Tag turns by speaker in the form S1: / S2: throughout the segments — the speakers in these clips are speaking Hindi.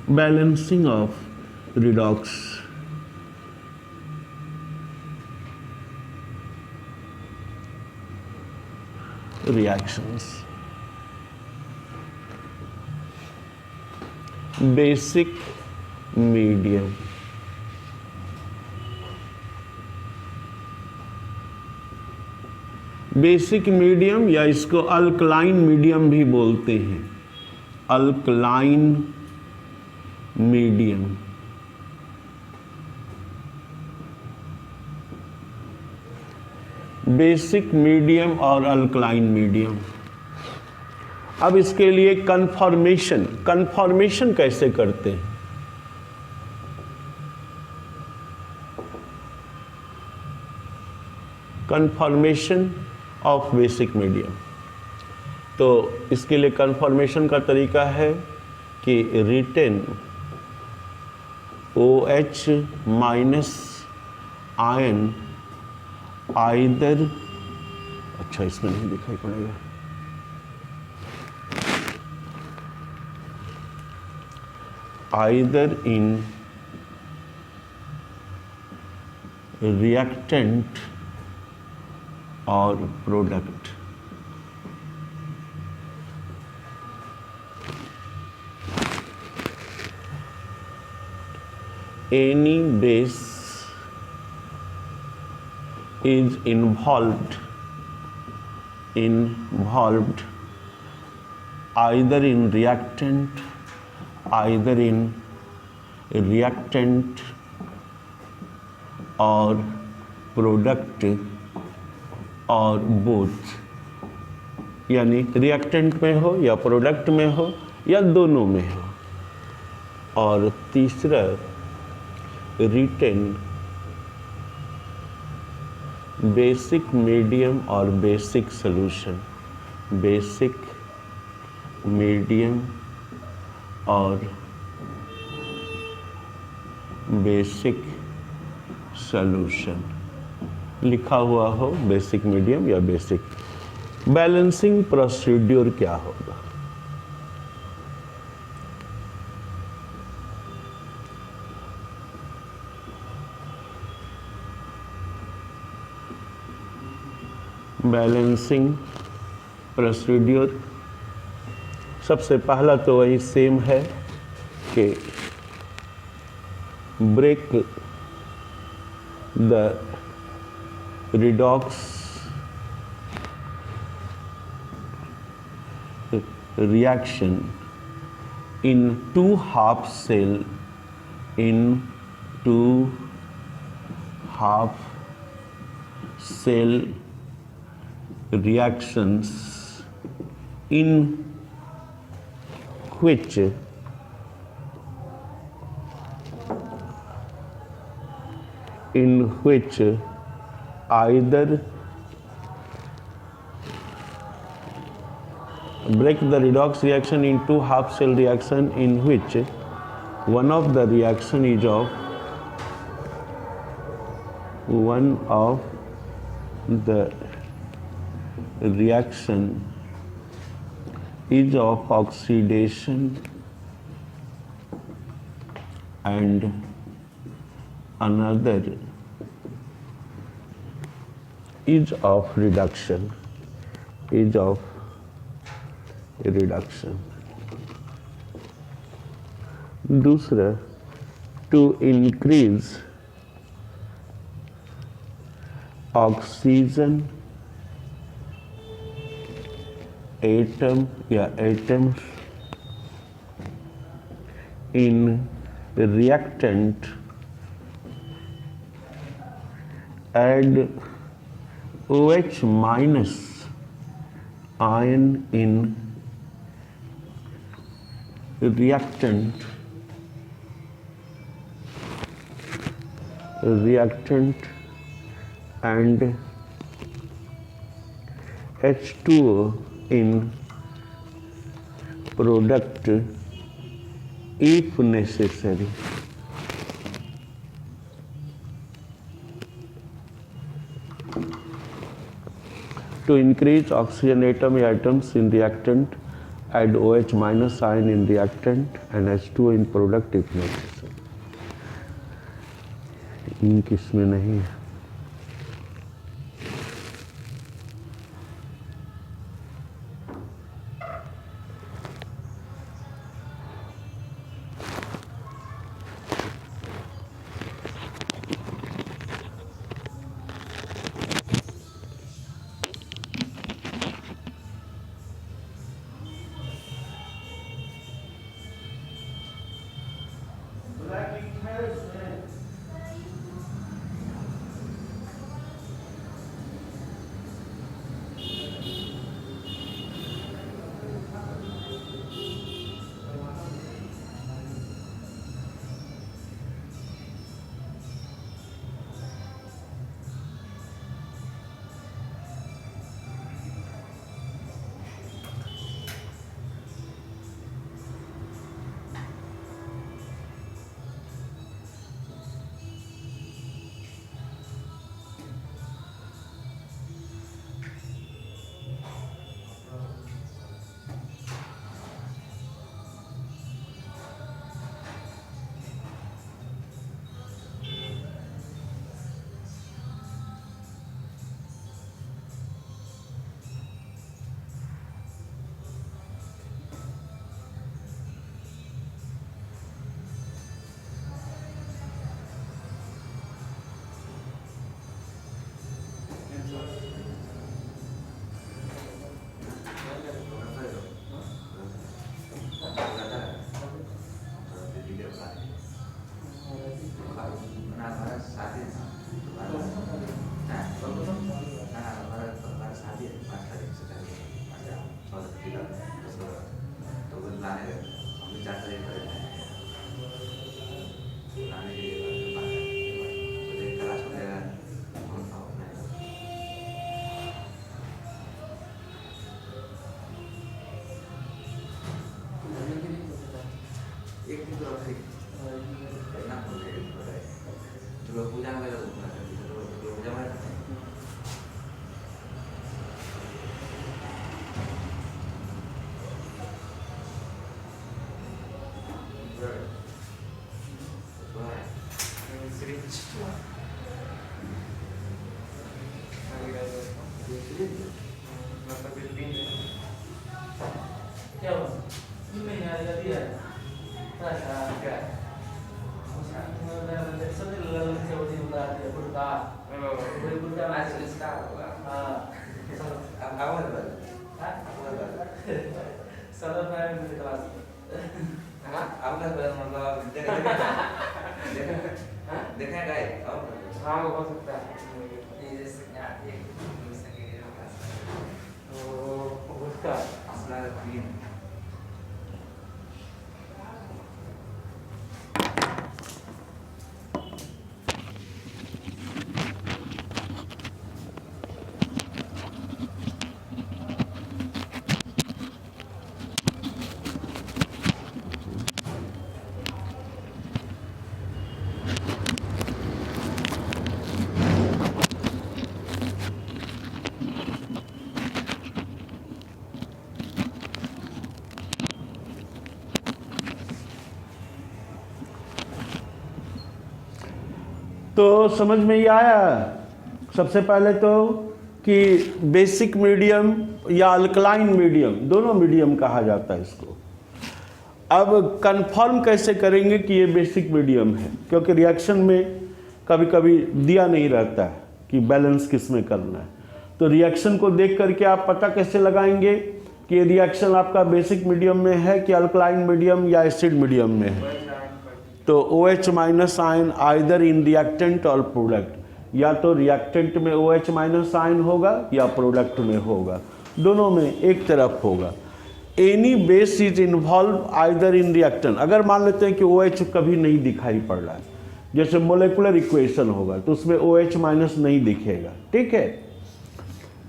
S1: balancing of redox reactions. Basic medium. Basic medium या इसको अल्कलाइन मीडियम भी बोलते हैं। Alkaline medium. बेसिक मीडियम और अल्कलाइन मीडियम। अब इसके लिए कन्फॉर्मेशन कैसे करते हैं? Confirmation of basic medium. तो इसके लिए कन्फॉर्मेशन का तरीका है कि written OH minus ion either, अच्छा इसमें नहीं दिखाई पड़ेगा, आइदर इन रिएक्टेंट और product. Any base is involved either in reactant or product और बोथ, यानी रिएक्टेंट में हो या प्रोडक्ट में हो या दोनों में हो। और तीसरा रिटेन बेसिक मीडियम और बेसिक सॉल्यूशन। बेसिक मीडियम और बेसिक सॉल्यूशन लिखा हुआ हो, बेसिक मीडियम या बेसिक। बैलेंसिंग प्रोसीड्यूर क्या होगा? बैलेंसिंग प्रोसीड्यूर सबसे पहला तो वही सेम है कि break the redox reaction in two half cell reactions in which either break the redox reaction into half cell reaction in which one of the reaction is of oxidation and another is of reduction. दूसरा, to increase oxygen atom या atoms in reactant, add OH minus ion in reactant and H2O in product if necessary. To increase oxygen atom या atoms in reactant, add OH minus ion in reactant and H2O in product if necessary. इंक इसमें नहीं है। तो समझ में ही आया सबसे पहले तो कि बेसिक मीडियम या अल्कलाइन मीडियम, दोनों मीडियम कहा जाता है इसको। अब कंफर्म कैसे करेंगे कि ये बेसिक मीडियम है, क्योंकि रिएक्शन में कभी कभी दिया नहीं रहता है कि बैलेंस किस में करना है। तो रिएक्शन को देख करके आप पता कैसे लगाएंगे कि ये रिएक्शन आपका बेसिक मीडियम में है कि अल्कलाइन मीडियम या एसिड मीडियम में है। तो OH minus ion either in reactant और प्रोडक्ट, या तो रिएक्टेंट में OH माइनस आयन होगा या प्रोडक्ट में होगा, दोनों में एक तरफ होगा। Any base is involve either in reactant. अगर मान लेते हैं कि OH कभी नहीं दिखाई पड़ रहा है, जैसे मोलेकुलर इक्वेशन होगा तो उसमें OH माइनस नहीं दिखेगा, ठीक है,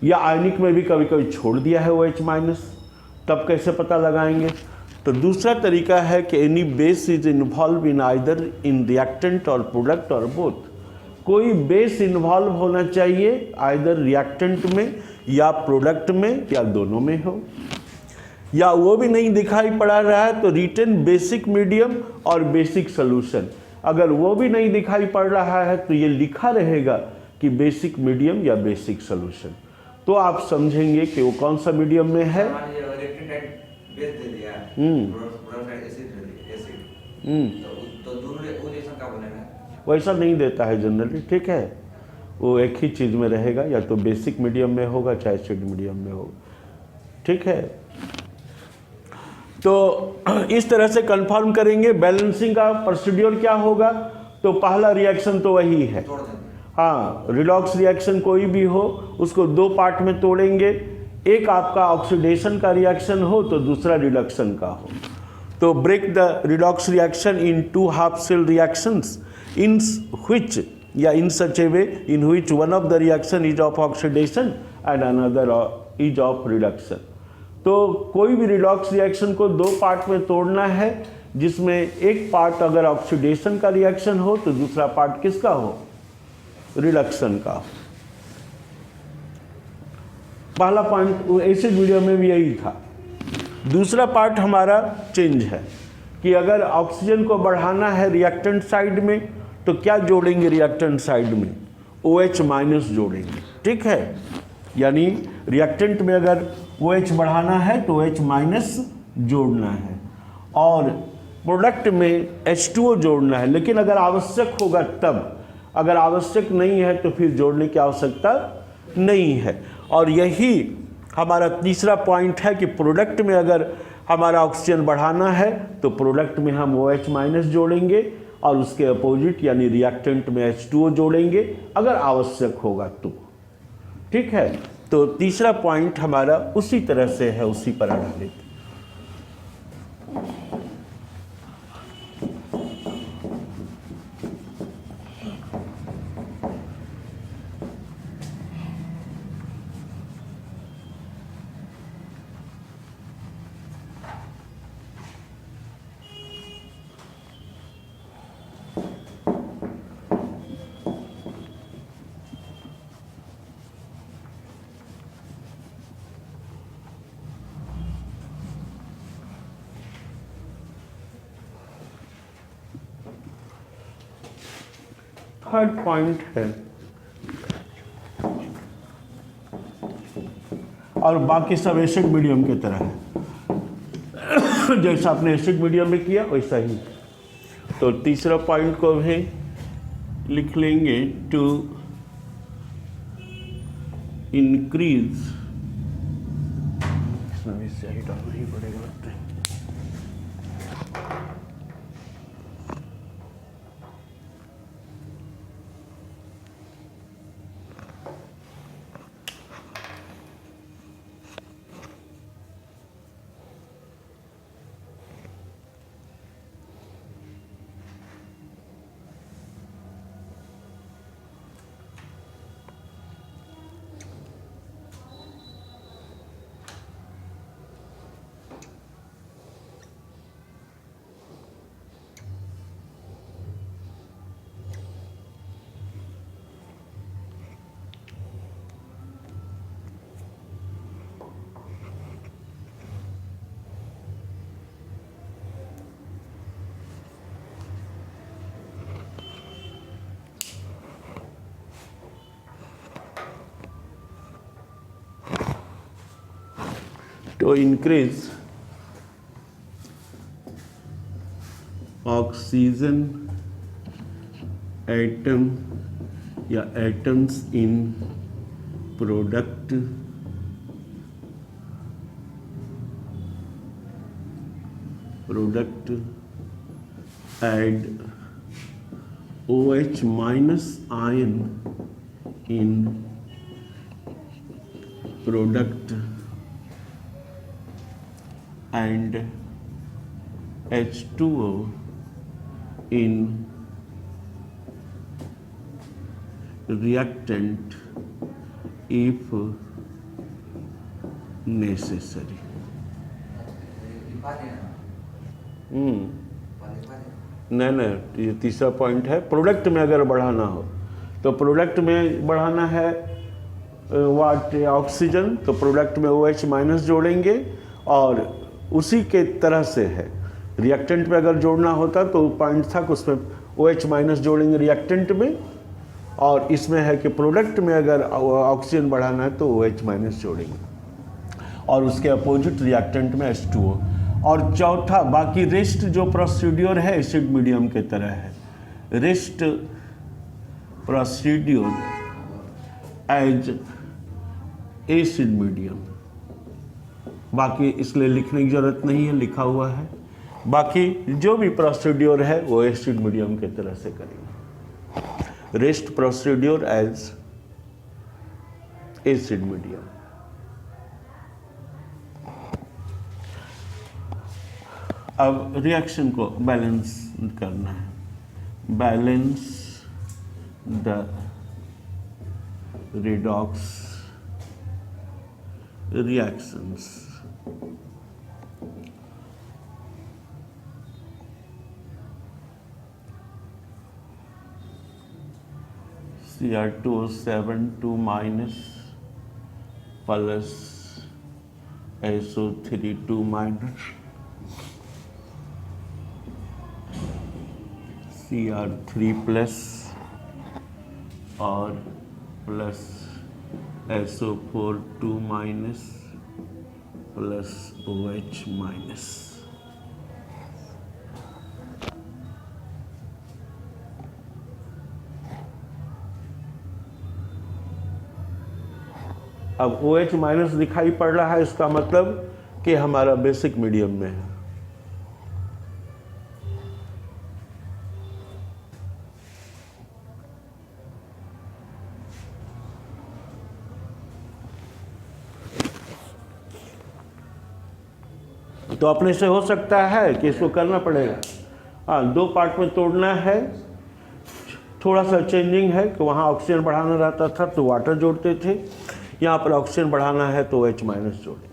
S1: या आयनिक में भी कभी कभी छोड़ दिया है OH माइनस, तब कैसे पता लगाएंगे? तो दूसरा तरीका है कि any base is involve in either in reactant और प्रोडक्ट और बोथ। कोई बेस इन्वॉल्व होना चाहिए आइदर रिएक्टेंट में या प्रोडक्ट में या दोनों में हो। या वो भी नहीं दिखाई पड़ा रहा है तो रिटन बेसिक मीडियम और बेसिक सोल्यूशन। अगर वो भी नहीं दिखाई पड़ रहा है तो ये लिखा रहेगा कि बेसिक मीडियम या बेसिक सोल्यूशन। तो आप समझेंगे कि वो कौन सा मीडियम में है। वैसा नहीं देता है जनरली, ठीक है, वो एक ही चीज़ में रहेगा, या तो बेसिक मीडियम में होगा चाहे एसिड मीडियम में होगा, ठीक है। तो इस तरह से कंफर्म करेंगे। बैलेंसिंग का प्रोसीड्यूर क्या होगा, तो पहला रिएक्शन तो वही है, हाँ, रिडॉक्स रिएक्शन कोई भी हो उसको दो पार्ट में तोड़ेंगे, एक आपका ऑक्सीडेशन का रिएक्शन हो तो दूसरा रिडक्शन का हो। तो break the redox reaction into half cell reactions in which या in such a way in which one of the reaction is of oxidation and another is of reduction. तो कोई भी रिडॉक्स रिएक्शन को दो पार्ट में तोड़ना है, जिसमें एक पार्ट अगर ऑक्सीडेशन का रिएक्शन हो तो दूसरा पार्ट किसका हो, रिडक्शन का। पहला पॉइंट एसिड मीडियम में भी यही था। दूसरा पार्ट हमारा चेंज है कि अगर ऑक्सीजन को बढ़ाना है रिएक्टेंट साइड में तो क्या जोड़ेंगे, रिएक्टेंट साइड में OH माइनस जोड़ेंगे, ठीक है। यानी रिएक्टेंट में अगर OH बढ़ाना है तो OH माइनस जोड़ना है, और प्रोडक्ट में H2O जोड़ना है। लेकिन अगर आवश्यक होगा तब, अगर आवश्यक नहीं है तो फिर जोड़ने की आवश्यकता नहीं है। और यही हमारा तीसरा पॉइंट है कि प्रोडक्ट में अगर हमारा ऑक्सीजन बढ़ाना है तो प्रोडक्ट में हम OH माइनस जोड़ेंगे और उसके अपोजिट यानी रिएक्टेंट में H2O जोड़ेंगे अगर आवश्यक होगा तो, ठीक है। तो तीसरा पॉइंट हमारा उसी तरह से है, उसी पर आधारित। थर्ड पॉइंट है, और बाकी सब एसिड मीडियम की तरह है जैसा आपने एसिड मीडियम में किया वैसा ही। तो तीसरा पॉइंट को भी लिख लेंगे, टू इंक्रीज, इसमें भी सही डालना ही पड़ेगा लगता है। To increase oxygen atom या atoms in product add OH minus ion in product and H2O in reactant if necessary। नहीं, ये तीसरा पॉइंट है। प्रोडक्ट में अगर बढ़ाना हो तो प्रोडक्ट में बढ़ाना है वाट ऑक्सीजन, तो प्रोडक्ट में OH माइनस जोड़ेंगे और उसी के तरह से है। रिएक्टेंट में अगर जोड़ना होता तो पॉइंट था कि उसमें OH माइनस जोड़ेंगे रिएक्टेंट में, और इसमें है कि प्रोडक्ट में अगर ऑक्सीजन बढ़ाना है तो OH माइनस जोड़ेंगे, और उसके अपोजिट रिएक्टेंट में H2O। और चौथा, बाकी रेस्ट जो प्रोसीड्योर है एसिड मीडियम के तरह है, rest procedure as acid medium. बाकी इसलिए लिखने की जरूरत नहीं है, लिखा हुआ है। बाकी जो भी प्रोसीड्योर है वो एसिड मीडियम के तरह से करेंगे। Rest procedure as acid medium. अब रिएक्शन को बैलेंस करना है। Balance the redox reactions। Cr2O7 2 minus plus SO3 2 minus Cr3 plus और plus SO4 2 minus plus OH minus. अब OH माइनस दिखाई पड़ रहा है, इसका मतलब कि हमारा बेसिक मीडियम में है। तो अपने से हो सकता है कि इसको करना पड़ेगा। हाँ, 2 पार्ट में तोड़ना है। थोड़ा सा चेंजिंग है कि वहाँ ऑक्सीजन बढ़ाना रहता था तो वाटर जोड़ते थे, यहाँ पर ऑक्सीजन बढ़ाना है तो OH माइनस जोड़ें।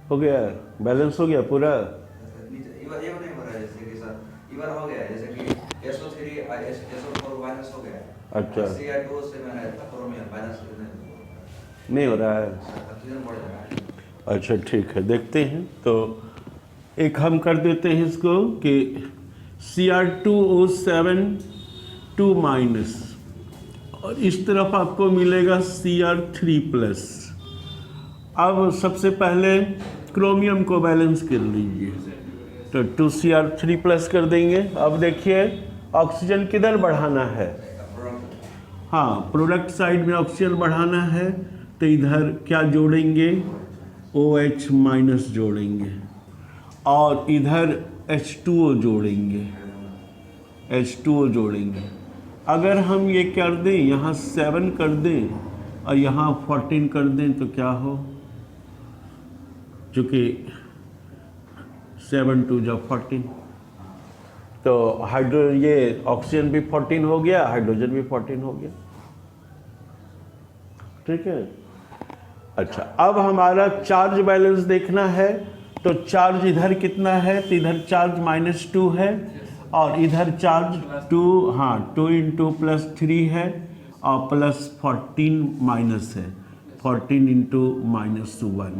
S1: हो गया, बैलेंस हो गया पूरा। अच्छा, नहीं हो रहा है। अच्छा ठीक है, देखते हैं। तो एक हम कर देते हैं इसको कि Cr2O7 2 माइनस, और इस तरफ आपको मिलेगा Cr3+। अब सबसे पहले क्रोमियम को बैलेंस कर लीजिए, तो 2Cr3+ कर देंगे। अब देखिए ऑक्सीजन किधर बढ़ाना है, हाँ प्रोडक्ट साइड में ऑक्सीजन बढ़ाना है, तो इधर क्या जोड़ेंगे, OH- जोड़ेंगे, और इधर H2O जोड़ेंगे, H2O जोड़ेंगे। अगर हम ये कर दें, यहाँ 7 कर दें और यहाँ 14 कर दें तो क्या हो, चूँकि 7 2 जा 14, तो ये ऑक्सीजन भी 14 हो गया, हाइड्रोजन भी 14 हो गया। ठीक है। अच्छा, अब हमारा चार्ज बैलेंस देखना है, तो चार्ज इधर कितना है, तो इधर चार्ज -2 है और इधर चार्ज 2, हाँ 2 × +3 है और +14 माइनस है, 14 × -1,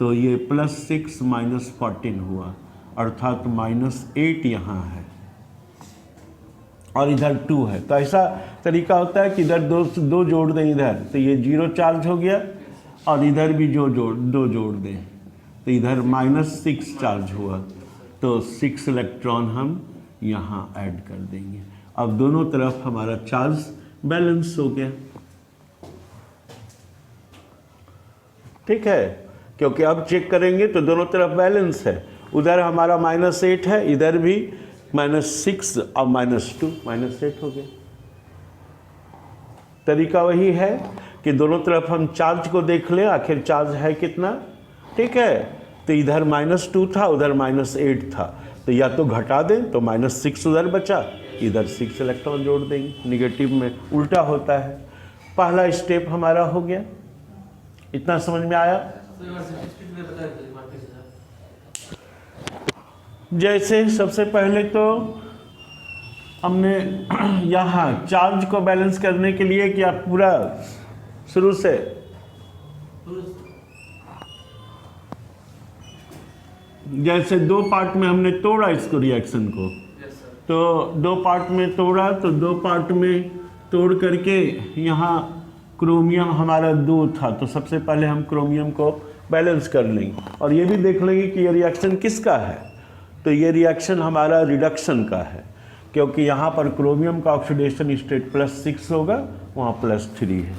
S1: तो ये +6 - 14 हुआ, अर्थात -8 यहाँ है और इधर 2 है। तो ऐसा तरीका होता है कि इधर दो जोड़ दें इधर, तो ये 0 चार्ज हो गया, और इधर भी दो जोड़ दें तो इधर -6 चार्ज हुआ, तो 6 इलेक्ट्रॉन हम यहाँ ऐड कर देंगे। अब दोनों तरफ हमारा चार्ज बैलेंस हो गया। ठीक है, क्योंकि अब चेक करेंगे तो दोनों तरफ बैलेंस है, उधर हमारा -8 है, इधर भी -6 और -2, -8 हो गया। तरीका वही है कि दोनों तरफ हम चार्ज को देख लें, आखिर चार्ज है कितना। ठीक है, तो इधर -2 था, उधर -8 था, तो या तो घटा दें तो -6 उधर बचा, इधर 6 इलेक्ट्रॉन जोड़ देंगे। निगेटिव में उल्टा होता है। पहला स्टेप हमारा हो गया। इतना समझ में आया? जैसे सबसे पहले तो हमने यहाँ चार्ज को बैलेंस करने के लिए क्या पूरा शुरू से जैसे 2 पार्ट में हमने तोड़ा इसको, रिएक्शन को, तो 2 पार्ट में तोड़ा, तो 2 पार्ट में तोड़ करके यहाँ क्रोमियम हमारा 2 था, तो सबसे पहले हम क्रोमियम को बैलेंस कर लेंगे और ये भी देख लेंगे कि ये रिएक्शन किसका है। तो ये रिएक्शन हमारा रिडक्शन का है, क्योंकि यहाँ पर क्रोमियम का ऑक्सीडेशन स्टेट +6 होगा, वहाँ +3 है,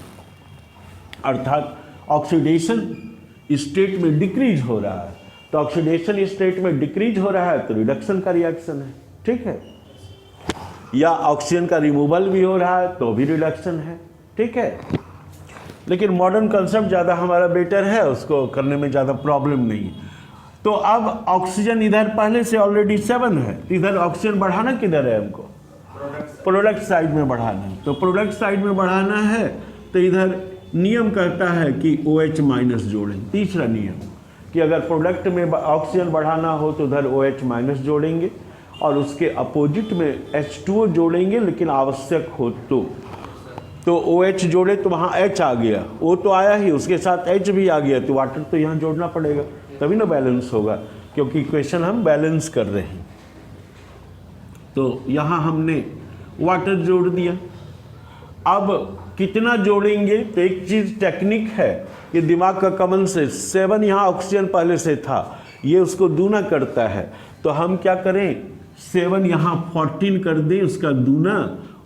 S1: अर्थात ऑक्सीडेशन स्टेट में डिक्रीज हो रहा है। तो ऑक्सीडेशन स्टेट में डिक्रीज हो रहा है तो रिडक्शन का रिएक्शन है। ठीक है, या ऑक्सीजन का रिमूवल भी हो रहा है तो भी रिडक्शन है। ठीक है, लेकिन मॉडर्न कंसेप्ट ज़्यादा हमारा बेटर है, उसको करने में ज़्यादा प्रॉब्लम नहीं है। तो अब ऑक्सीजन इधर पहले से ऑलरेडी 7 है, तो इधर ऑक्सीजन बढ़ाना किधर है हमको, प्रोडक्ट साइड में बढ़ाना है। तो प्रोडक्ट साइड में बढ़ाना है तो इधर नियम कहता है कि OH- जोड़ें। तीसरा नियम कि अगर प्रोडक्ट में ऑक्सीजन बढ़ाना हो तो उधर OH- जोड़ेंगे और उसके अपोजिट में H2O जोड़ेंगे, लेकिन आवश्यक हो तो OH जोड़े तो वहाँ H आ गया, O तो आया ही, उसके साथ H भी आ गया, तो वाटर तो यहाँ जोड़ना पड़ेगा, तभी ना बैलेंस होगा, क्योंकि इक्वेशन हम बैलेंस कर रहे हैं। तो यहाँ हमने वाटर जोड़ दिया। अब कितना जोड़ेंगे, तो एक चीज़ टेक्निक है, ये दिमाग का कमन से 7 यहाँ ऑक्सीजन पहले से था, ये उसको दूना करता है, तो हम क्या करें, 7 यहाँ 14 कर दें उसका दूना,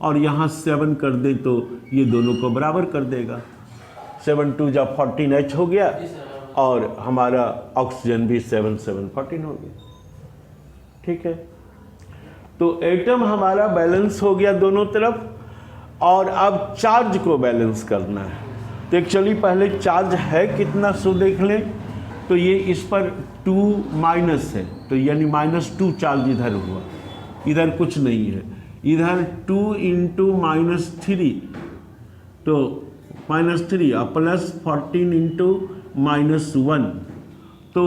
S1: और यहाँ 7 कर दें तो ये दोनों को बराबर कर देगा। 7 2 जा 14 H हो गया और हमारा ऑक्सीजन भी 7 7 14 हो गया। ठीक है, तो एटम हमारा बैलेंस हो गया दोनों तरफ, और अब चार्ज को बैलेंस करना है। तो एक्चुअली पहले चार्ज है कितना सो देख लें, तो ये इस पर 2 माइनस है, तो यानी -2 चार्ज इधर हुआ, इधर कुछ नहीं है, इधर 2 × -3, तो -3 और +14 × -1, तो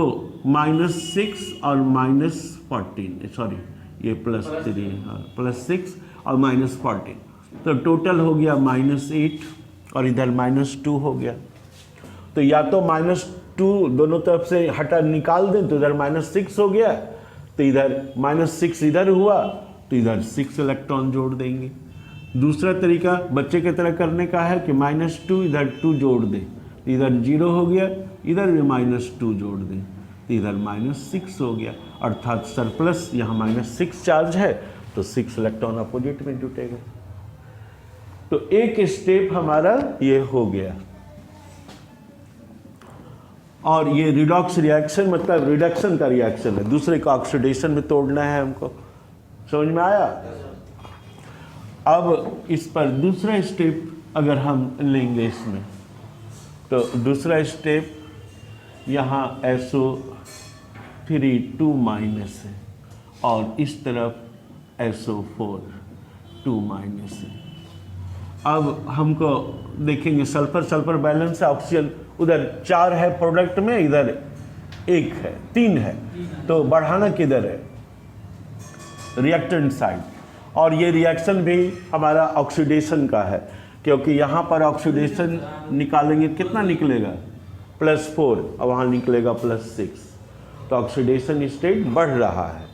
S1: -6 और -14, सॉरी ये +3, हाँ +6 और -14, तो टोटल हो गया -8 और इधर -2 हो गया। तो या तो -2 दोनों तरफ से हटा निकाल दें तो इधर -6 हो गया, तो इधर -6 इधर हुआ तो इधर 6 इलेक्ट्रॉन जोड़ देंगे। दूसरा तरीका बच्चे की तरह करने का है कि -2 इधर 2 जोड़ दें, तो इधर 0 हो गया, इधर भी -2 जोड़ दें तो इधर -6 हो गया, अर्थात सरप्लस यहाँ -6 चार्ज है तो 6 इलेक्ट्रॉन अपोजिट में जुटेगा। तो एक स्टेप हमारा ये हो गया। और ये रिडॉक्स रिएक्शन मतलब रिडक्शन का रिएक्शन है, दूसरे को ऑक्सीडेशन में तोड़ना है हमको। समझ में आया? अब इस पर दूसरा स्टेप अगर हम लेंगे इसमें, तो दूसरा स्टेप यहाँ SO3 2- है और इस तरफ SO4 2- है। अब हमको देखेंगे सल्फर सल्फर बैलेंस है, ऑक्सीजन उधर 4 है प्रोडक्ट में, इधर 1 है, 3 है, तो बढ़ाना किधर है? Reactant side. और ये रिएक्शन भी हमारा ऑक्सीडेशन का है, क्योंकि यहाँ पर ऑक्सीडेशन निकालेंगे कितना निकलेगा? +4 और वहाँ निकलेगा +6, तो ऑक्सीडेशन स्टेट बढ़ रहा है।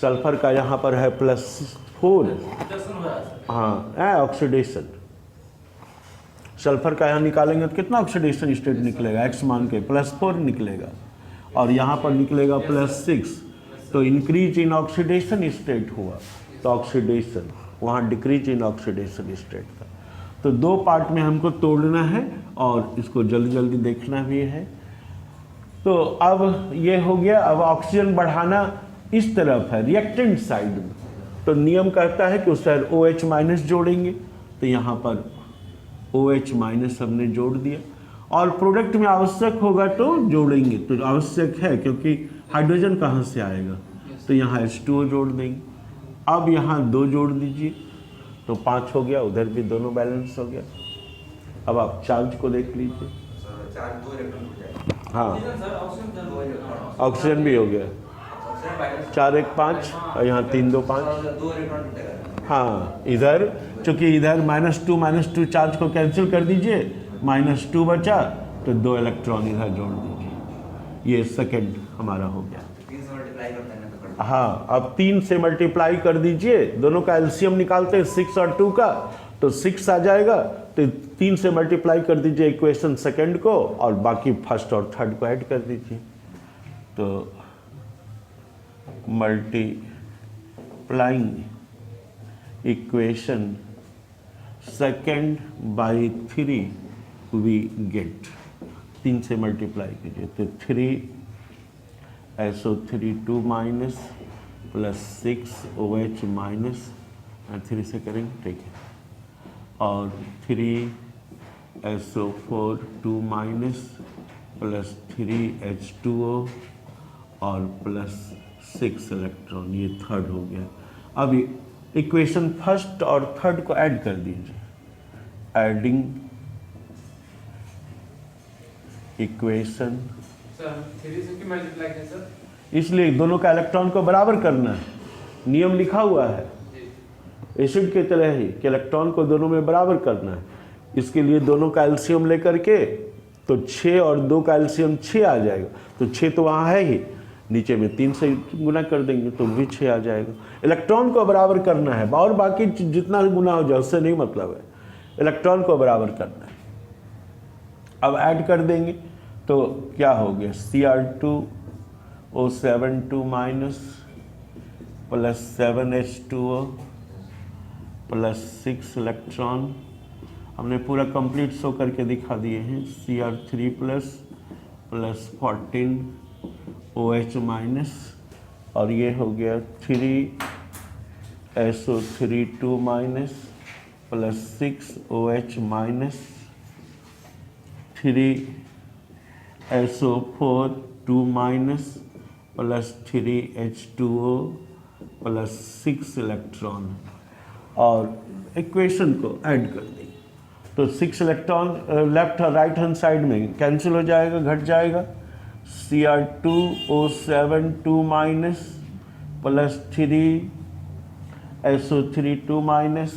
S1: सल्फर का यहाँ पर है +4, हाँ है ऑक्सीडेशन। सल्फर का यहाँ निकालेंगे तो कितना ऑक्सीडेशन स्टेट निकलेगा? x मान के +4 निकलेगा, और यहाँ पर निकलेगा +6, तो इंक्रीज इन ऑक्सीडेशन स्टेट हुआ, तो ऑक्सीडेशन वहाँ डिक्रीज इन ऑक्सीडेशन स्टेट था। तो 2 पार्ट में हमको तोड़ना है और इसको जल्दी जल्दी देखना भी है। तो अब ये हो गया। अब ऑक्सीजन बढ़ाना इस तरफ है रिएक्टेंट साइड में, तो नियम कहता है कि उस साइड OH- जोड़ेंगे, तो यहाँ पर OH- हमने जोड़ दिया, और प्रोडक्ट में आवश्यक होगा तो जोड़ेंगे, तो आवश्यक है क्योंकि हाइड्रोजन कहाँ से आएगा, तो यहाँ H2O जोड़ देंगे। अब यहाँ 2 जोड़ दीजिए तो 5 हो गया, उधर भी दोनों बैलेंस हो गया। अब आप चार्ज को देख लीजिए, हाँ ऑक्सीजन भी हो गया, 4 1 5 और यहाँ 3 2 5, हाँ इधर चूंकि इधर -2 चार्ज को कैंसिल कर दीजिए, -2 बचा तो 2 इलेक्ट्रॉन इधर जोड़ दीजिए, ये सेकंड हमारा हो गया। हाँ अब 3 से मल्टीप्लाई कर दीजिए, दोनों का एलसीएम निकालते हैं 6 और 2 का, तो 6 आ जाएगा, तो 3 से मल्टीप्लाई कर दीजिए इक्वेशन सेकंड को, और बाकी फर्स्ट और थर्ड को ऐड कर दीजिए, तो multiplying equation second by 3 we get, 3 से मल्टीप्लाई कीजिए तो 3 SO3 2- +6 OH-, 3 से करेंगे ठीक है, और 3 SO4 2- +3 H2O और +6 इलेक्ट्रॉन, ये थर्ड हो गया। अब इक्वेशन फर्स्ट और थर्ड को ऐड कर दीजिए, एडिंग इक्वेशन, इसलिए दोनों का इलेक्ट्रॉन को बराबर करना है, नियम लिखा हुआ है एसिड की तरह ही कि इलेक्ट्रॉन को दोनों में बराबर करना है। इसके लिए दोनों का एलसीएम लेकर के, तो 6 और 2 का एलसीएम 6 आ जाएगा, तो 6 तो वहाँ है ही, नीचे में 3 से गुना कर देंगे तो भी 6 आ जाएगा। इलेक्ट्रॉन को बराबर करना है, और बाकी जितना गुना हो जाए उससे नहीं मतलब है, इलेक्ट्रॉन को बराबर करना है। अब ऐड कर देंगे तो क्या हो गया, Cr2O7 2- +7 H2O +6 इलेक्ट्रॉन, हमने पूरा कंप्लीट शो करके दिखा दिए हैं। Cr3 +14 OH-, और ये हो गया 3 SO3 2- +6 OH-, 3 SO4 2- +3 H2O +6 electron, और इक्वेशन को ऐड कर देंगे तो 6 इलेक्ट्रॉन लेफ्ट और राइट हैंड साइड में कैंसिल हो जाएगा, घट जाएगा। Cr2O7 2 minus plus 3 SO3 2 minus,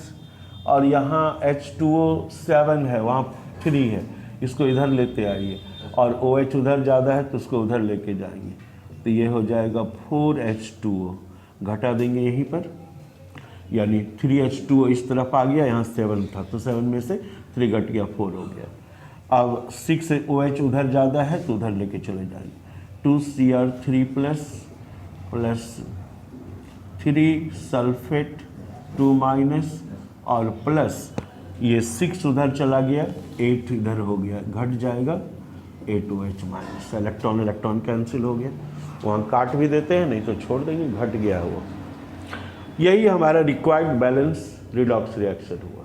S1: और यहाँ H2O7 है, वहाँ 3 है, इसको इधर लेते आइए, और OH उधर ज़्यादा है तो उसको उधर लेके जाएंगे, तो ये हो जाएगा 4H2O, घटा देंगे यहीं पर, यानी 3H2O इस तरफ आ गया, यहाँ 7 था तो 7 में से 3 घट गया, 4 हो गया। अब 6OH उधर ज़्यादा है तो उधर लेके चले जाएंगे, 2Cr3 प्लस 3 सल्फेट 2 माइनस, और प्लस ये 6 उधर चला गया, 8 इधर हो गया, घट जाएगा 8OH minus, electron electron cancel हो गया, वहाँ काट भी देते हैं, नहीं तो छोड़ देंगे, घट गया वो। यही हमारा रिक्वायर्ड बैलेंस रिडॉक्स रिएक्शन हुआ।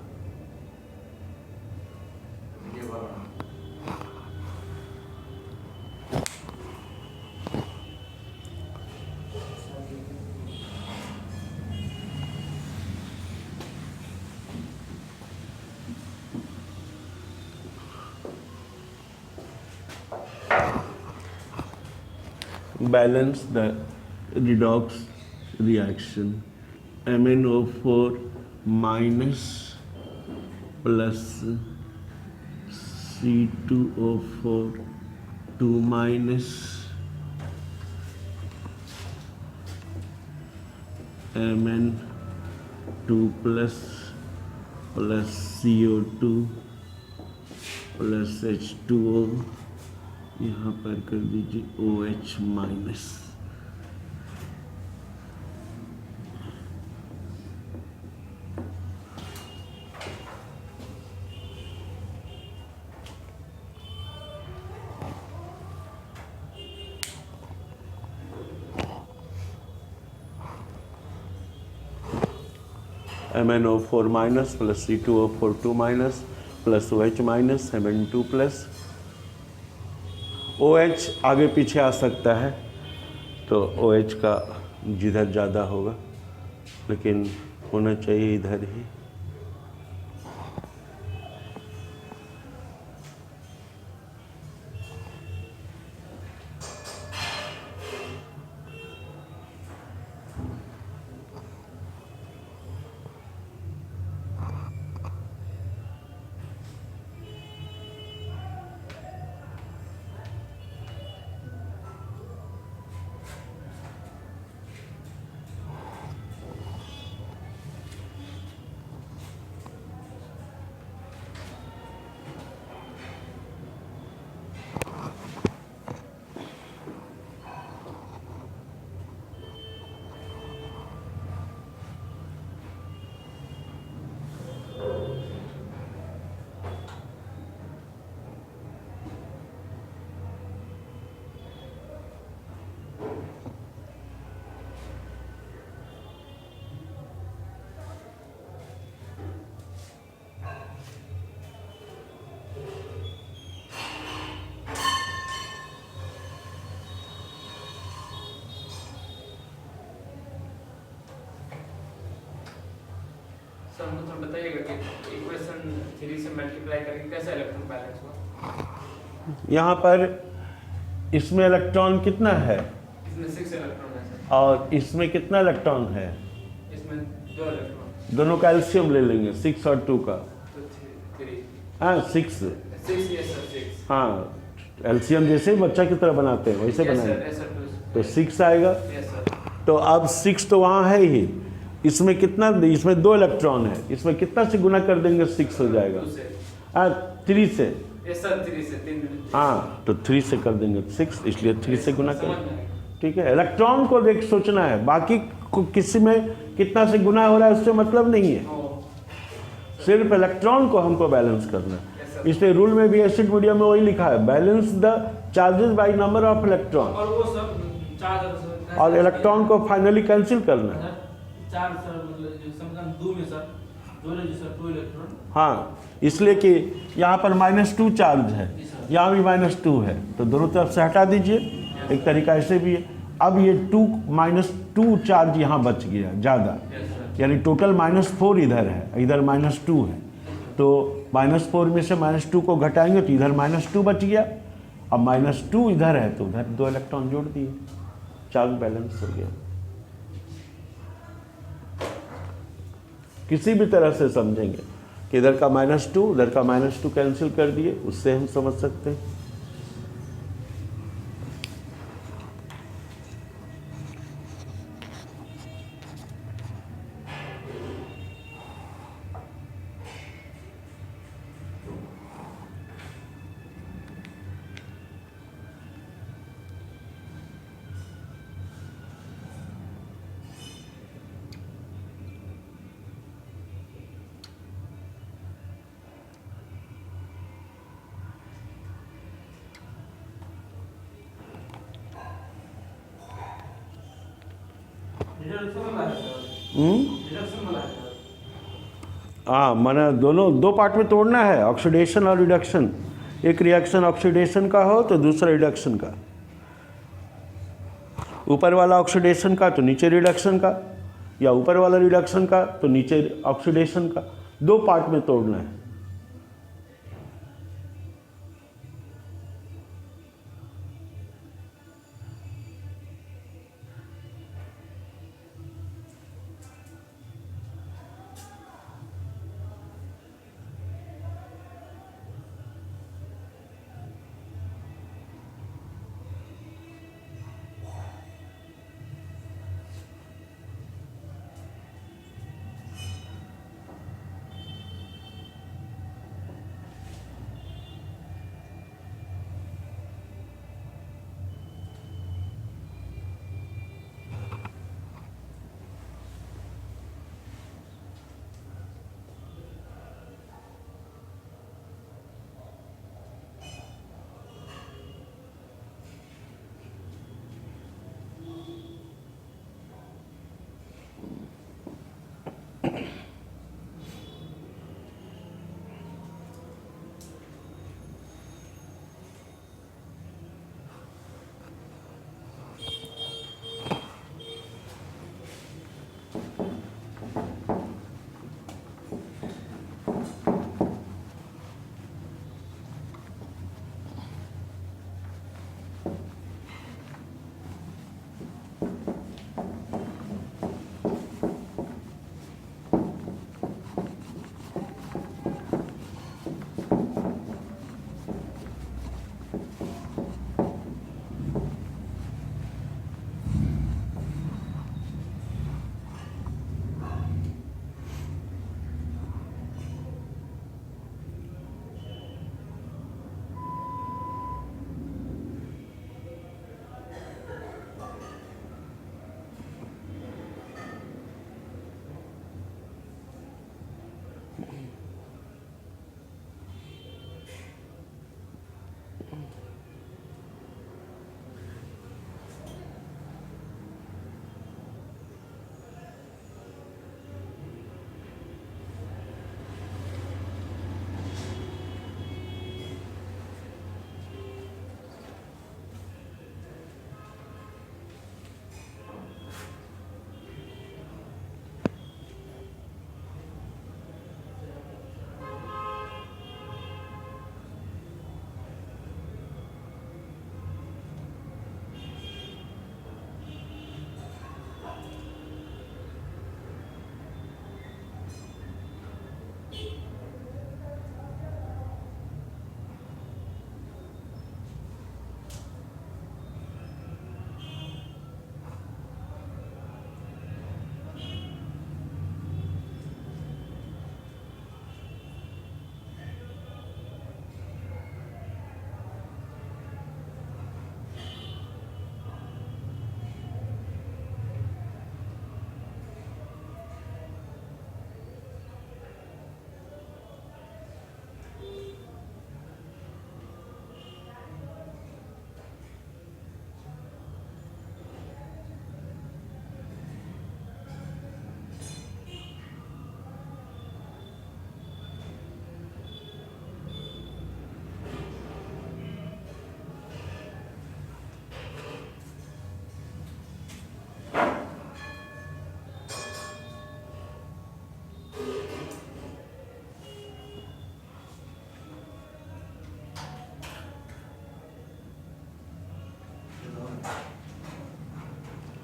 S1: Balance the redox reaction, MnO4 minus plus C2O4 2 minus Mn2 plus CO2 plus H2O, यहाँ पर कर दीजिए OH minus. MnO4 minus plus C2O4 2 minus plus OH minus Mn2 plus OH आगे पीछे आ सकता है, तो OH का जिधर ज़्यादा होगा, लेकिन होना चाहिए इधर ही।
S2: सर मुझे थोड़ा बताइएगा कि इक्वेशन 3 से मल्टीप्लाई करके कैसे इलेक्ट्रॉन बैलेंस हुआ?
S1: यहाँ पर इसमें इलेक्ट्रॉन कितना है?
S2: इसमें 6 इलेक्ट्रॉन है सर।
S1: और इसमें कितना इलेक्ट्रॉन है?
S2: इसमें 2 इलेक्ट्रॉन।
S1: दोनों का एलसीएम ले लेंगे, 6 और 2 का।
S2: तो 3।
S1: हाँ 6।
S2: 6 यस सर 6।
S1: हाँ एलसीएम जैसे बच्चा की तरह बनाते हैं वैसे बनाएंगे,
S2: यस सर
S1: तो 6 आएगा।
S2: Yes sir.
S1: तो अब 6 तो वहाँ है ही, इसमें कितना, इसमें 2 इलेक्ट्रॉन है, इसमें कितना से गुना कर देंगे 6 हो जाएगा।
S2: 2 से।
S1: हाँ 3 से।
S2: यस सर 3 से 3।
S1: हाँ तो 3 से कर देंगे 6, इसलिए 3 से गुना
S2: समझ
S1: कर।
S2: में आया।
S1: ठीक है, इलेक्ट्रॉन को देख सोचना है, बाकी को किसी में कितना से गुना हो रहा है उससे मतलब नहीं है, सिर्फ इलेक्ट्रॉन को हमको बैलेंस करना है। इसलिए रूल में भी एसिड मीडियम में वही लिखा है, balance the charges by number of electron,
S2: और वो सब चार्ज
S1: और इलेक्ट्रॉन को फाइनली कैंसिल करना है।
S2: चार्ज सर मतलब जो समीकरण 2 में सर जोड़े जो सर 2 इलेक्ट्रॉन।
S1: हाँ इसलिए कि यहाँ पर -2 चार्ज है, यहाँ भी -2 है, तो दोनों तरफ से हटा दीजिए, एक तरीका ऐसे भी है। अब ये -2 चार्ज यहाँ बच गया ज़्यादा, यानी टोटल -4 इधर है, इधर -2 है, तो -4 में से -2 को घटाएंगे तो इधर -2 बच गया। अब -2 इधर है तो उधर 2 इलेक्ट्रॉन जोड़ दिए, चार्ज बैलेंस हो गया। किसी भी तरह से समझेंगे कि इधर का -2 उधर का -2 कैंसिल कर दिए, उससे हम समझ सकते हैं। हाँ, मैंने दोनों 2 पार्ट में तोड़ना है, ऑक्सीडेशन और रिडक्शन। एक रिएक्शन ऑक्सीडेशन का हो तो दूसरा रिडक्शन का, ऊपर वाला ऑक्सीडेशन का तो नीचे रिडक्शन का, या ऊपर वाला रिडक्शन का तो नीचे ऑक्सीडेशन का। 2 पार्ट में तोड़ना है।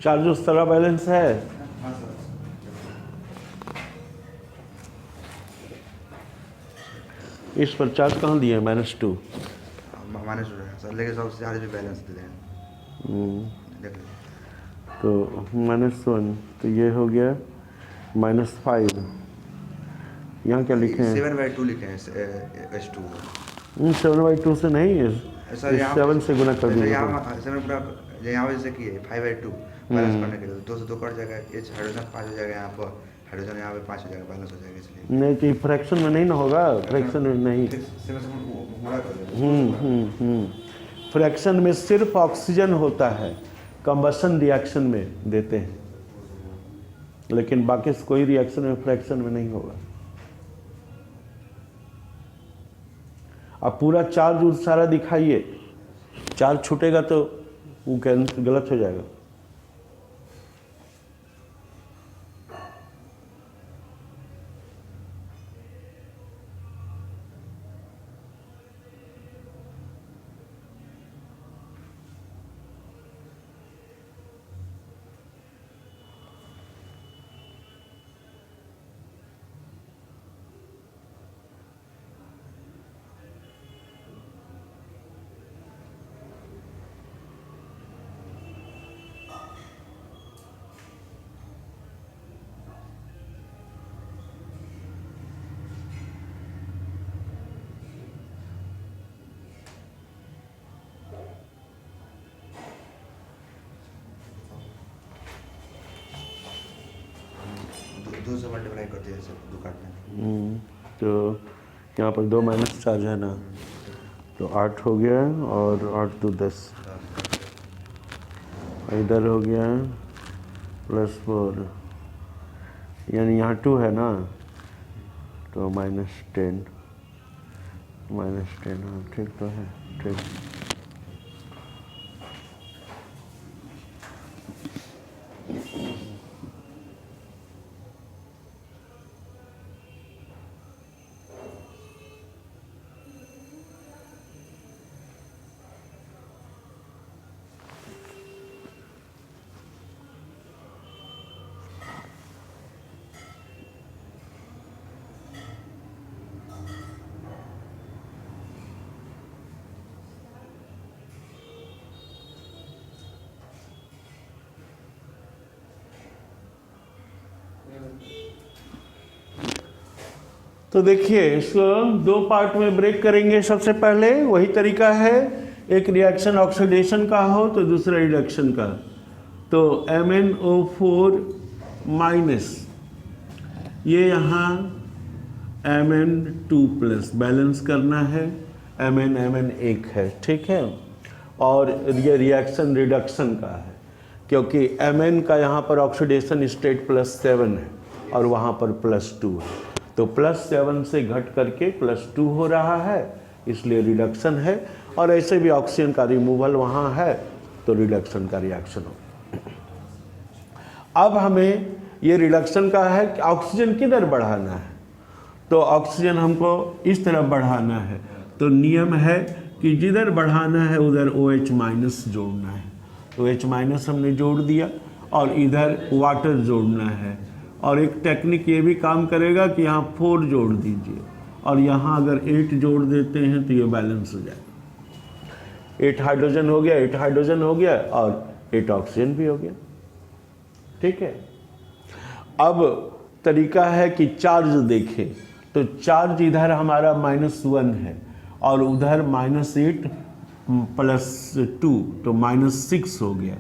S1: चार्ज उस तरह बैलेंस है।
S3: हाँ सर।
S1: इस पर चार्ज कहाँ दिए हैं? -2।
S3: माइनस हो रहा है सर, लेकिन सबसे चार्ज भी बैलेंस दे रहे हैं। देख लीजिए।
S1: तो -1, तो ये हो गया -5। यहाँ क्या लिखे हैं?
S3: 7/2 लिखे हैं H2।
S1: 7/2 से नहीं है,
S3: सर यहाँ
S1: 7 से गुना कर दीजिए।
S3: यहाँ पे जैसे कि 5/2 बैलेंस करने के लिए 2 से 2 कट जाएगा, H हाइड्रोजन 5 हो जाएगा, यहाँ पर हाइड्रोजन यहाँ पे 5 हो जाएगा, बैलेंस हो जाएगा इसलिए।
S1: नहीं तो फ्रैक्शन में नहीं ना होगा, फ्रैक्शन में नहीं। फ्रैक्शन में सिर्फ ऑक्सीजन होता है, कंबशन रिएक्शन में देते हैं, लेकिन बाकी से कोई रिएक्शन में फ्रैक्शन में नहीं होगा। अब पूरा चार्ज उस सारा दिखाइए, चार्ज छूटेगा तो वो गलत हो जाएगा।
S3: दो से मल्टीप्लाई करते हैं सर, 2 काटने में।
S1: तो यहाँ पर 2 माइनस चार्ज है ना, तो 8 हो गया, और 8 2 10, इधर हो गया +4, यानी यहाँ 2 है ना, तो -10, हाँ ठीक तो है, ठीक। तो देखिए इसको 2 पार्ट में ब्रेक करेंगे। सबसे पहले वही तरीका है, एक रिएक्शन ऑक्सीडेशन का हो तो दूसरा रिडक्शन का। तो MnO4 माइनस, ये यहाँ Mn2+ बैलेंस करना है, Mn एक है, ठीक है। और ये रिएक्शन रिडक्शन का है, क्योंकि Mn का यहाँ पर ऑक्सीडेशन स्टेट +7 है और वहाँ पर +2 है, तो +7 से घट करके +2 हो रहा है, इसलिए रिडक्शन है। और ऐसे भी ऑक्सीजन का रिमूवल वहाँ है, तो रिडक्शन का रिएक्शन हो। अब हमें ये रिडक्शन का है कि ऑक्सीजन किधर बढ़ाना है, तो ऑक्सीजन हमको इस तरफ बढ़ाना है, तो नियम है कि जिधर बढ़ाना है उधर OH- जोड़ना है। तो OH- हमने जोड़ दिया, और इधर वाटर जोड़ना है। और एक टेक्निक ये भी काम करेगा कि यहाँ 4 जोड़ दीजिए, और यहाँ अगर 8 जोड़ देते हैं तो ये बैलेंस हो जाएगा। 8 हाइड्रोजन हो गया, 8 हाइड्रोजन हो गया, और 8 ऑक्सीजन भी हो गया, ठीक है। अब तरीका है कि चार्ज देखें, तो चार्ज इधर हमारा -1 है, और उधर -8 + 2, तो -6 हो गया।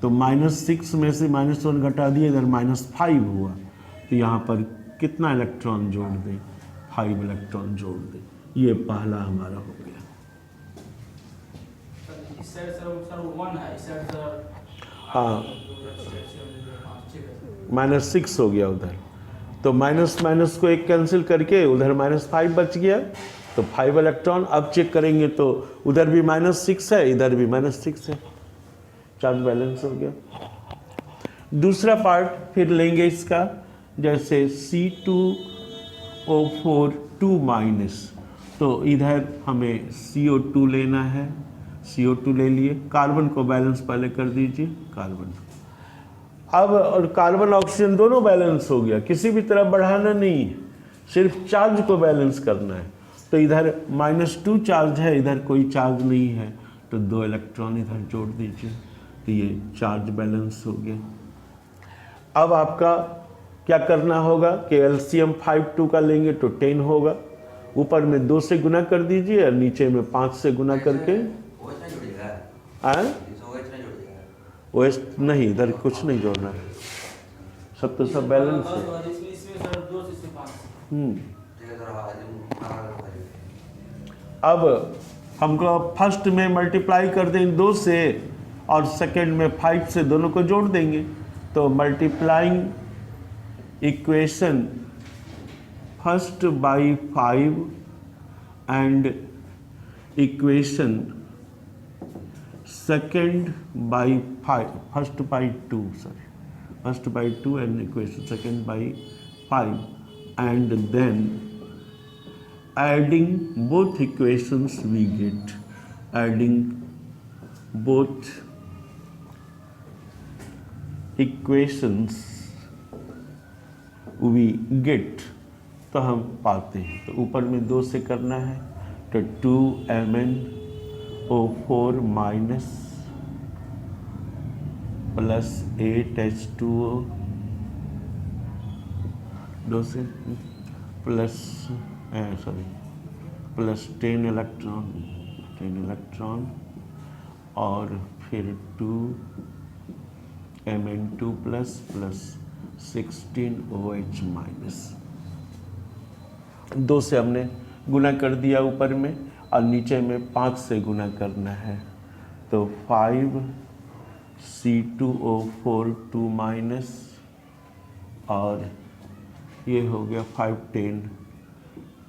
S1: तो -6 में से -1 घटा दिए, इधर -5 हुआ, तो यहाँ पर कितना इलेक्ट्रॉन जोड़ दें? 5 इलेक्ट्रॉन जोड़ दें। ये पहला हमारा हो गया।
S2: इस साइड सर 1 है, इस साइड सर
S1: हाँ,
S2: ठीक है।
S1: -6 हो गया उधर, तो माइनस को एक कैंसिल करके उधर -5 बच गया, तो 5 इलेक्ट्रॉन। अब चेक करेंगे तो उधर भी -6 है, इधर भी -6 है, चार्ज बैलेंस हो गया। दूसरा पार्ट फिर लेंगे इसका, जैसे C2O4 2-, तो इधर हमें CO2 लेना है, CO2 ले लिए। कार्बन को बैलेंस पहले कर दीजिए, कार्बन अब और कार्बन ऑक्सीजन दोनों बैलेंस हो गया, किसी भी तरफ बढ़ाना नहीं है, सिर्फ चार्ज को बैलेंस करना है। तो इधर -2 चार्ज है, इधर कोई चार्ज नहीं है, तो 2 इलेक्ट्रॉन इधर जोड़ दीजिए, तो ये चार्ज बैलेंस हो गया। अब आपका क्या करना होगा कि एलसीएम 5 का लेंगे तो 10 होगा, ऊपर में 2 से गुना कर दीजिए और नीचे में 5 से गुना करके OH नहीं, इधर कुछ नहीं जोड़ना है, सब तो सब बैलेंस है। अब हमको फर्स्ट में मल्टीप्लाई कर देंगे 2 से और सेकंड में 5 से, दोनों को जोड़ देंगे, तो multiplying equation first by 5 and equation second by 5, first by 2 and equation second by 5 and then adding both equations we get, adding both equations we get, तो हम पाते हैं। तो ऊपर में 2 से करना है तो 2MnO4 माइनस प्लस 8H2O, 2 से प्लस प्लस 10 इलेक्ट्रॉन और फिर 2Mn2 प्लस 16OH माइनस। 2 से हमने गुना कर दिया ऊपर में और नीचे में 5 से गुना करना है, तो 5C2O4 2 माइनस और ये हो गया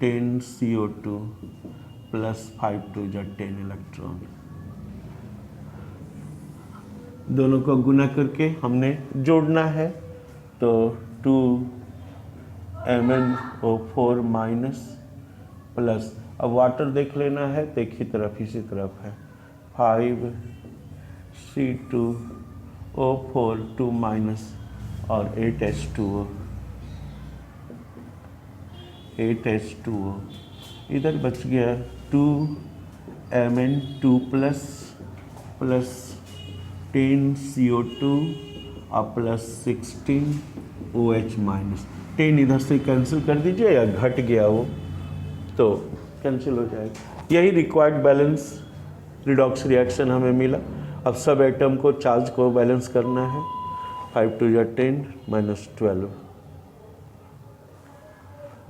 S1: 10CO2 प्लस 5 2 जा 10 इलेक्ट्रॉन। दोनों को गुना करके हमने जोड़ना है, तो 2MnO4 माइनस प्लस, अब वाटर देख लेना है तो एक ही तरफ इसी तरफ है, 5C2O4 2 माइनस और 8H2O इधर बच गया 2Mn2 प्लस 10CO2 और प्लस 16OH माइनस। 10 इधर से कैंसिल कर दीजिए या घट गया वो तो कैंसिल हो जाएगा। यही रिक्वायर्ड बैलेंस रिडॉक्स रिएक्शन हमें मिला। अब सब एटम को चार्ज को बैलेंस करना है, 5 2 या 10 -12।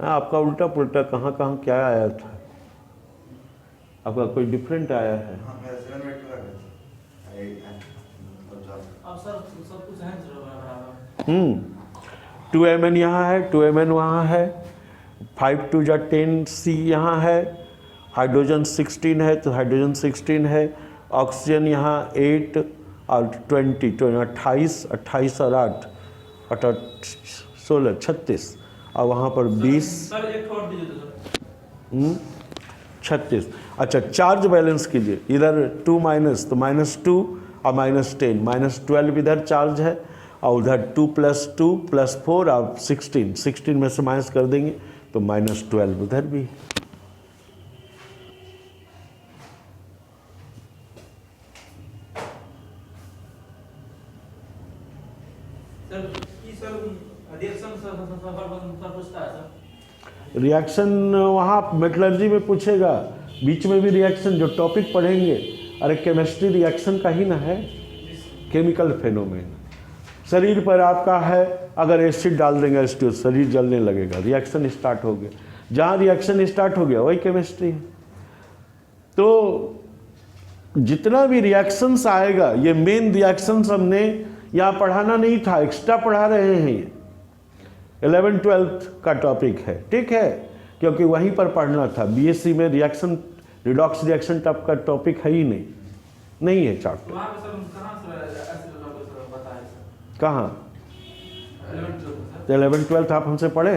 S1: आपका उल्टा पुल्टा कहाँ कहाँ क्या आया था, आपका कोई डिफरेंट आया है?
S2: सब कुछ है
S1: 2Mn यहाँ है, 2Mn वहाँ है, 5 2 जा 10C यहाँ है, हाइड्रोजन 16 है तो हाइड्रोजन 16 है, ऑक्सीजन यहाँ 8 और 20 28 और 8 16 36 और वहाँ पर 20 36। अच्छा चार्ज बैलेंस कीजिए, इधर 2 माइनस तो -2 और -10 -12 इधर चार्ज है और उधर 2 + 2 + 4 और 16 में से माइनस कर देंगे तो -12 उधर भी। रिएक्शन वहाँ मेटलर्जी में पूछेगा, बीच में भी रिएक्शन जो टॉपिक पढ़ेंगे, अरे केमिस्ट्री रिएक्शन का ही ना है, केमिकल फेनोमेन। शरीर पर आपका है, अगर एसिड डाल देंगे तो शरीर जलने लगेगा, रिएक्शन स्टार्ट हो गया। जहाँ रिएक्शन स्टार्ट हो गया वही केमिस्ट्री है। तो जितना भी रिएक्शंस आएगा, ये मेन रिएक्शंस हमने यहाँ पढ़ाना नहीं था, एक्स्ट्रा पढ़ा रहे हैं। ये 11th-12th का टॉपिक है, ठीक है, क्योंकि वहीं पर पढ़ना था। बीएससी में रिएक्शन रिडॉक्स रिएक्शन टाइप का टॉपिक है ही नहीं है चार्ट। कहाँ 11th-12th आप हमसे पढ़े?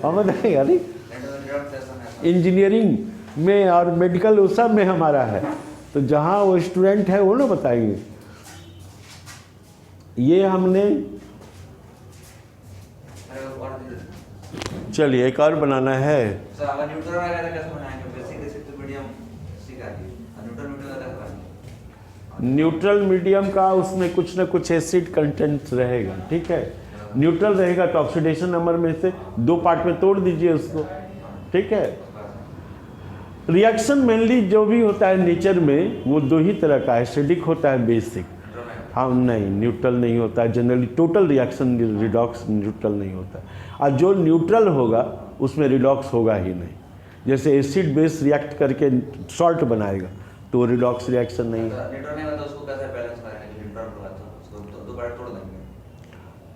S1: हम बताएंगे यार, इंजीनियरिंग में और मेडिकल उस सब में हमारा है, तो जहाँ वो स्टूडेंट है वो ना बताएंगे। ये हमने,
S3: अरे और दीजिए
S1: चलिए एक और बनाना है।
S3: सर। अगर न्यूट्रल वगैरह कैसे बनाएंगे? बेसिक बेसिक तो मीडियम सिखा दिए, न्यूट्रल मीडियम का कैसे बनाएंगे?
S1: न्यूट्रल मीडियम का उसमें कुछ ना कुछ एसिड कंटेंट रहेगा, ठीक है। न्यूट्रल रहेगा तो ऑक्सीडेशन नंबर में से 2 पार्ट में तोड़ दीजिए उसको, ठीक है। रिएक्शन मेनली जो भी होता है नेचर में वो 2 ही तरह का, एसिडिक होता है, बेसिक। हाँ नहीं, न्यूट्रल नहीं होता है generally. Total reaction redox neutral नहीं होता है, और जो न्यूट्रल होगा उसमें रिडॉक्स होगा ही नहीं। जैसे एसिड बेस रिएक्ट करके सॉल्ट बनाएगा तो रिडॉक्स रिएक्शन नहीं है।
S3: न्यूट्रल नहीं होता उसको कैसे बैलेंस करेंगे? न्यूट्रल होगा तो उसको दो बार तोड़ देंगे।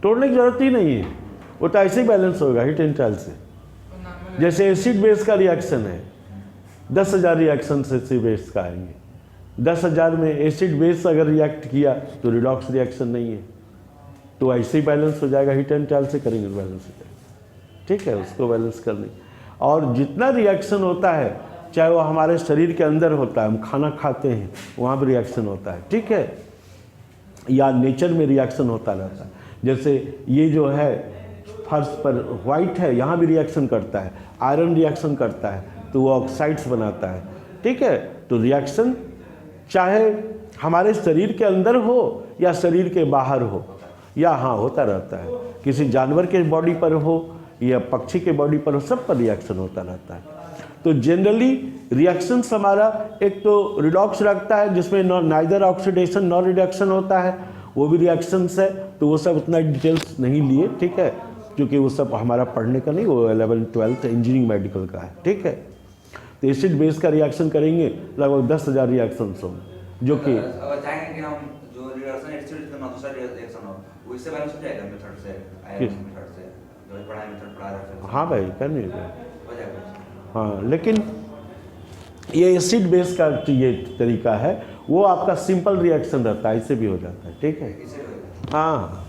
S1: तोड़ने की जरूरत ही नहीं है, वो तो ऐसे ही बैलेंस होगा हीट एंड ट्रायल से। जैसे एसिड बेस का रिएक्शन है, 10,000 रिएक्शन एसिड बेस का आएंगे, 10,000 में एसिड बेस अगर रिएक्ट किया तो रिडॉक्स रिएक्शन नहीं है, तो ऐसे ही बैलेंस हो जाएगा। हीट एंड ट्रायल से करेंगे तो बैलेंस हो जाएगा, ठीक है। उसको बैलेंस करने, और जितना रिएक्शन होता है चाहे वो हमारे शरीर के अंदर होता है, हम खाना खाते हैं वहाँ भी रिएक्शन होता है, ठीक है, या नेचर में रिएक्शन होता रहता है। जैसे ये जो है फर्श पर वाइट है, यहाँ भी रिएक्शन करता है, आयरन रिएक्शन करता है तो वो ऑक्साइड्स बनाता है, ठीक है। तो रिएक्शन चाहे हमारे शरीर के अंदर हो या शरीर के बाहर हो, या हाँ होता रहता है, किसी जानवर के बॉडी पर हो या पक्षी के बॉडी पर हो, सब पर रिएक्शन होता रहता है। तो जनरली रिएक्शंस हमारा एक तो रिडॉक्स रखता है जिसमें नाइदर ऑक्सीडेशन नॉर रिडक्शन होता है, वो भी रिएक्शंस है। तो वो सब उतना डिटेल्स नहीं लिए, ठीक है, क्योंकि वो सब हमारा पढ़ने का नहीं, वो 11th 12th इंजीनियरिंग मेडिकल का है, ठीक है। तो एसिड बेस का रिएक्शन करेंगे लगभग 10,000 रिएक्शंस होंगे, जो कि
S3: अगर चाहेंगे कि हम जो रिएक्शन एसिड का दूसरा रिएक्शन हो वो इससे बैलेंस हो जाएगा मेथड से, आयरन मेथड से, जो पढ़ाई मेथड पढ़ा रहे हैं।
S1: हाँ भाई, कर नहीं रहे,
S3: हो जाएगा।
S1: हाँ। लेकिन ये एसिड बेस का ये तरीका है, वो आपका सिंपल रिएक्शन रहता है, इससे भी हो जाता है, ठीक है।
S3: इससे हो जाएगा।
S1: हाँ,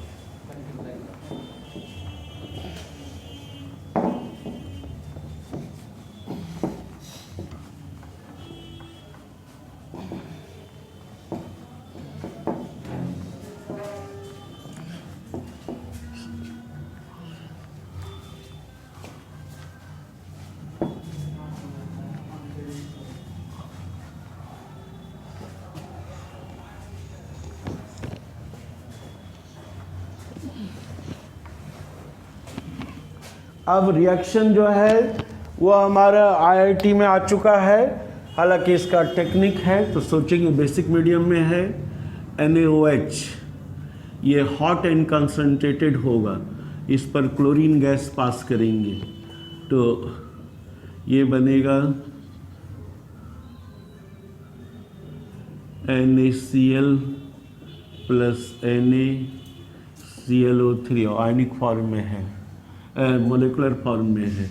S1: अब रिएक्शन जो है वो हमारा आईआईटी में आ चुका है, हालांकि इसका टेक्निक है तो सोचेंगे बेसिक मीडियम में है। NaOH ये हॉट एंड कंसनट्रेटेड होगा, इस पर क्लोरीन गैस पास करेंगे तो ये बनेगा NaCl plus NaClO3, ionic form में है, मोलेकुलर फॉर्म में है।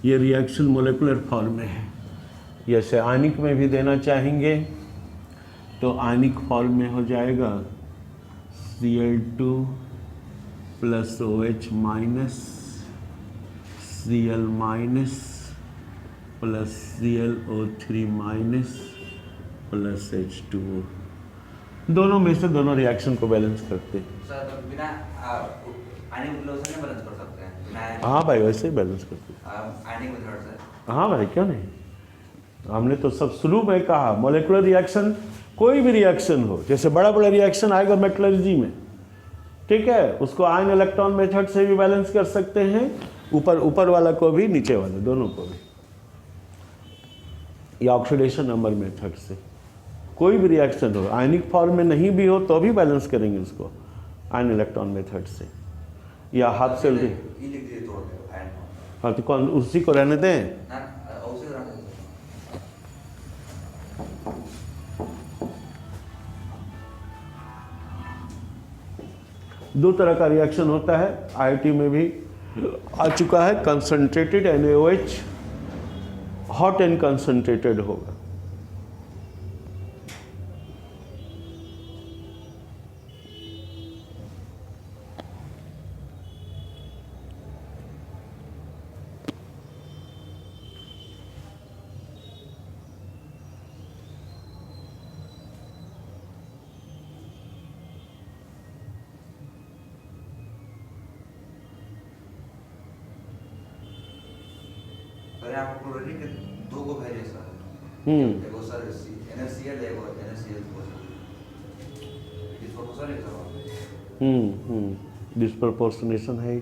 S1: ये रिएक्शन मोलेकुलर फॉर्म में है। जैसे आयनिक में भी देना चाहेंगे तो आयनिक फॉर्म में हो जाएगा Cl2 plus OH minus Cl minus plus ClO3 minus plus H2O। दोनों में से दोनों रिएक्शन को बैलेंस करते हैं।
S3: सर तो बिना आयनिक लोशन में बैलेंस कर सकते हैं, बिना
S1: हाँ भाई, वैसे ही बैलेंस करते हैं।
S3: आयनिक मेथड से।
S1: हाँ भाई, क्यों नहीं। हमने तो सब शुरू में कहा मॉलिक्यूलर रिएक्शन, कोई भी रिएक्शन हो, जैसे बड़ा बड़ा रिएक्शन आएगा मेटलर्जी में, ठीक है, उसको आयन इलेक्ट्रॉन मेथड से भी बैलेंस कर सकते हैं, ऊपर वाला को भी नीचे वाले दोनों को भी, या ऑक्सीडेशन नंबर मेथड से। कोई भी रिएक्शन हो, आयनिक फॉर्म में नहीं भी हो तो भी बैलेंस करेंगे उसको आयन इलेक्ट्रॉन मेथड से, या हाथ से।
S3: ये लिख दीजिए तोड़ दो आयन।
S1: हाँ तो कौन, उसी को रहने दें।
S3: ना उसी तरह से।
S1: दो तरह का रिएक्शन होता है, आईआईटी में भी आ चुका है। Concentrated NaOH hot and concentrated होगा।
S3: सर यहाँ पर क्लोरीन के 2 गो वेरिएशन
S1: हम्म
S3: एगो सर NaCl एगो NaCl डिस्प्रोपोर्शनल एक सब
S1: डिस्प्रपोर्शनेशन है।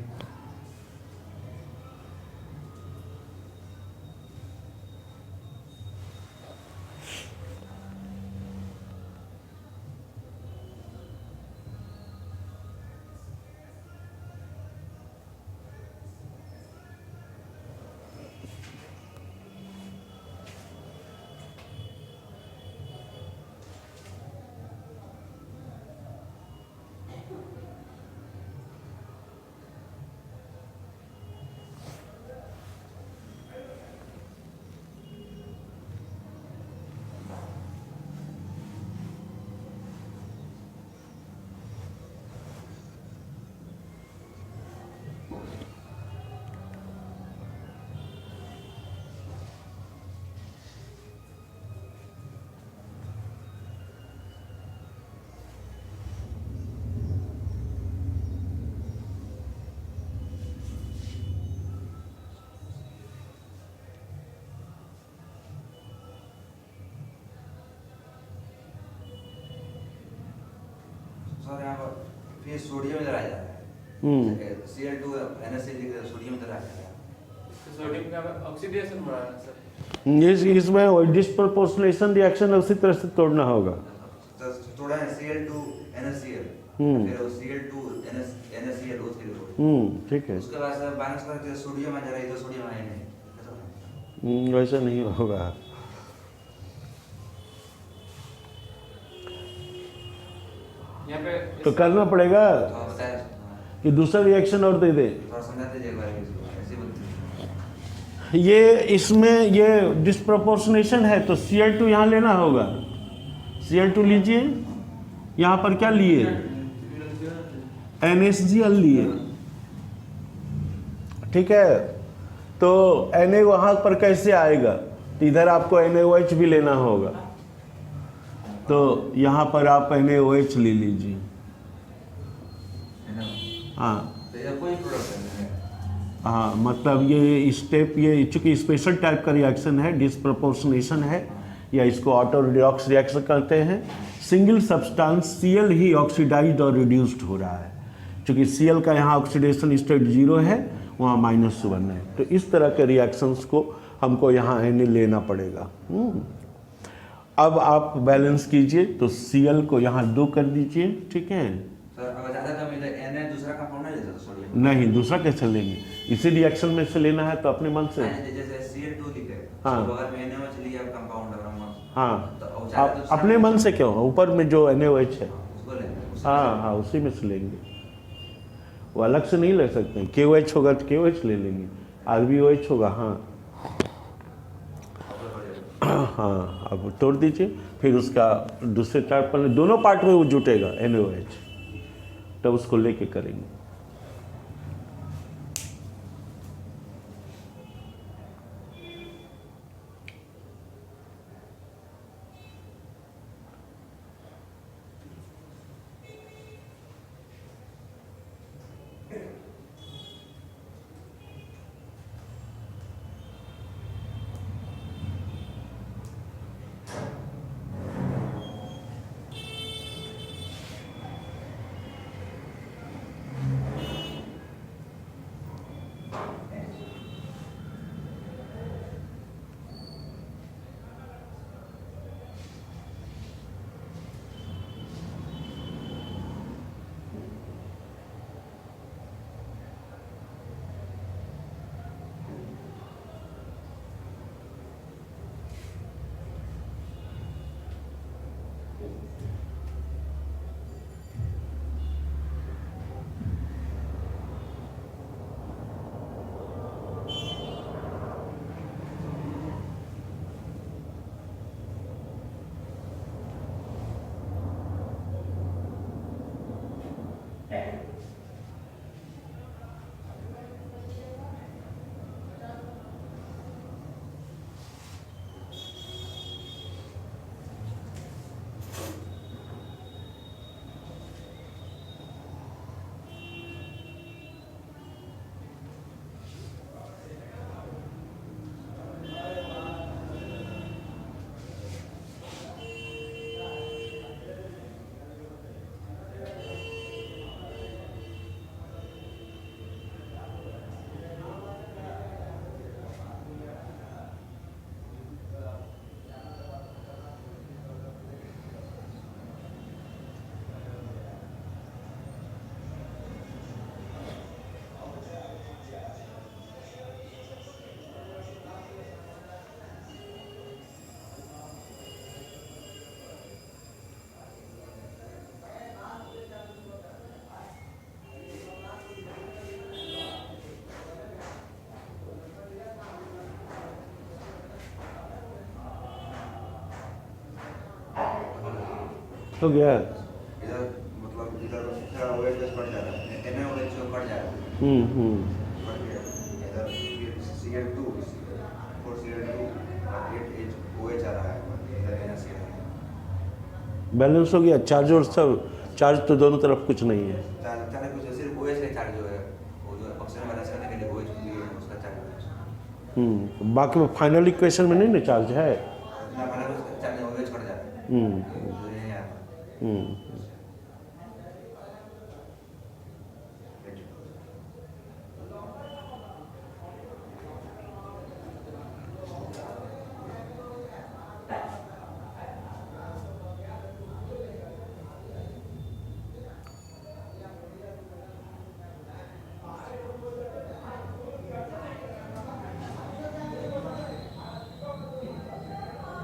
S3: सर यहाँ पर फिर सोडियम इधर आ जा रहा है Cl2 NaCl लिख सोडियम इधर आ जा रहा है
S2: तो सोडियम का ऑक्सीडेशन बढ़ा है सर।
S1: इसमें डिस्प्रपोर्शनेशन रिएक्शन उसी तरह से तोड़ना होगा।
S3: तो थोड़ा है Cl2 NaCl फिर वो Cl2 NaCl उसके लिए
S1: ठीक है।
S3: उसके बाद सर माइनस करके सोडियम आ जा रहा है, इधर सोडियम आया नहीं,
S1: वैसा नहीं होगा।
S2: यहाँ पे
S1: तो करना पड़ेगा
S3: तो बताया
S1: कि दूसरा रिएक्शन और दे दे।
S3: थोड़ा समझा दीजिए एक बार इसको, ऐसे बोलते
S1: ये इसमें ये डिस्प्रपोर्शनेशन है तो Cl2 यहाँ लेना होगा। Cl2 लीजिए, यहाँ पर क्या लिए NaCl लिए, ठीक है। तो Na वहाँ पर कैसे आएगा, तो इधर आपको NaOH भी लेना होगा, तो यहाँ पर आप NaOH ले लीजिए।
S3: है ना।
S1: हाँ
S3: तो ये कोई प्रोडक्ट नहीं है।
S1: हाँ, मतलब ये स्टेप, ये चूंकि स्पेशल टाइप का रिएक्शन है, डिस्प्रपोर्शनेशन है, या इसको ऑटो रिडॉक्स रिएक्शन कहते हैं। सिंगल सब्सटेंस Cl ही ऑक्सीडाइज्ड और रिड्यूस्ड हो रहा है, चूंकि Cl का यहाँ ऑक्सीडेशन स्टेट 0 है, वहाँ -1 है। तो इस तरह के रिएक्शंस को हमको यहाँ Na लेना पड़ेगा। अब आप बैलेंस कीजिए, तो Cl को यहाँ 2 कर दीजिए, ठीक है।
S3: सर अगर ज़्यादा कम है तो Na दूसरा कंपाउंड नहीं लेता सोडियम?
S1: नहीं, दूसरा कैसे लेंगे, इसी रिएक्शन में से लेना है तो अपने मन से।
S3: जैसे Cl2 लिखे,
S1: हाँ।
S3: तो अगर मैं NaOH लिया कंपाउंड अगर
S1: हाँ,
S3: तो
S1: आप अपने मन से क्यों, ऊपर में जो NaOH है,
S3: उसको लेंगे।
S1: हाँ, उसी में से लेंगे, वो अलग से नहीं ले सकते। KOH होगा तो KOH ले लेंगे, RbOH होगा। हाँ हाँ, अब तोड़ दीजिए, फिर उसका दूसरे पार्ट पर, दोनों पार्ट में वो जुटेगा NaOH, तब उसको लेके करेंगे। हो गया।
S3: इधर मतलब इधर थोड़ा OH बेस बढ़ जा रहा है, NaOH जो बढ़ जा रहा है, बढ़ गया। इधर Cl2 4Cl2 8OH आ रहा है, इधर NaCl
S1: बैलेंस हो गया। चार्ज और सब, चार्ज तो दोनों तरफ कुछ नहीं है।
S3: चार्ज कुछ सिर्फ OH का चार्ज जो है वो जो ऑक्सीजन बैलेंस करने के लिए OH भी है, उसका चार्ज
S1: बाकी में फाइनल इक्वेशन में नहीं ना चार्ज है।
S3: ना मैंने उसका चार्ज OH बढ़ जाता है, जो ये यहाँ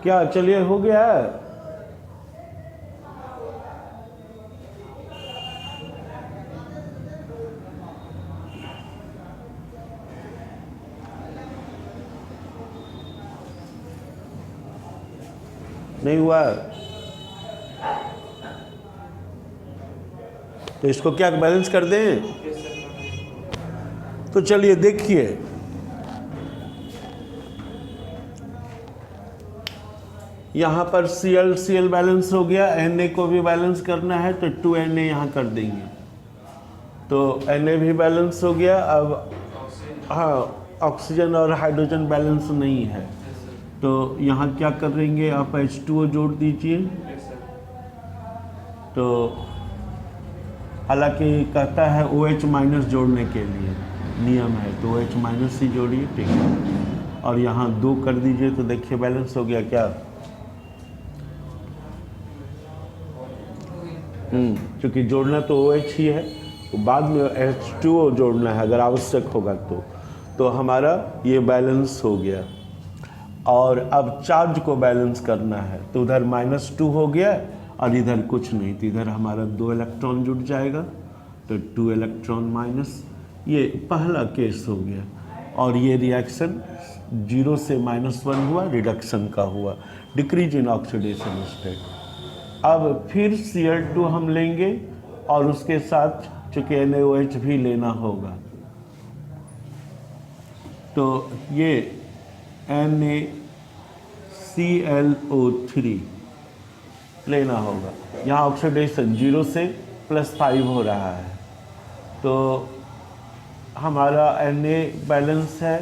S1: क्या, चलिए हो गया। नहीं हुआ तो इसको क्या बैलेंस कर दें। तो चलिए देखिए, यहाँ पर Cl बैलेंस हो गया, Na को भी बैलेंस करना है तो 2Na यहाँ कर देंगे, तो Na भी बैलेंस हो गया। अब हाँ, ऑक्सीजन और हाइड्रोजन बैलेंस नहीं है, तो यहाँ क्या करेंगे आप, H2O जोड़ दीजिए। तो हालांकि कहता है OH माइनस जोड़ने के लिए नियम है, तो OH माइनस ही जोड़िए, ठीक है। और यहाँ 2 कर दीजिए, तो देखिए बैलेंस हो गया क्या। क्योंकि जोड़ना तो OH ही है, तो बाद में H2O जोड़ना है अगर आवश्यक होगा तो हमारा ये बैलेंस हो गया। और अब चार्ज को बैलेंस करना है, तो उधर -2 हो गया और इधर कुछ नहीं, तो इधर हमारा 2 इलेक्ट्रॉन जुड़ जाएगा, तो 2 इलेक्ट्रॉन माइनस। ये पहला केस हो गया, और ये रिएक्शन 0 से -1 हुआ, रिडक्शन का हुआ, डिक्रीज इन ऑक्सीडेशन स्टेट। अब फिर Cl2 हम लेंगे और उसके साथ चूँकि NaOH भी लेना होगा, तो ये NaClO3 लेना होगा। यहाँ ऑक्सीडेशन 0 से +5 हो रहा है, तो हमारा Na बैलेंस है,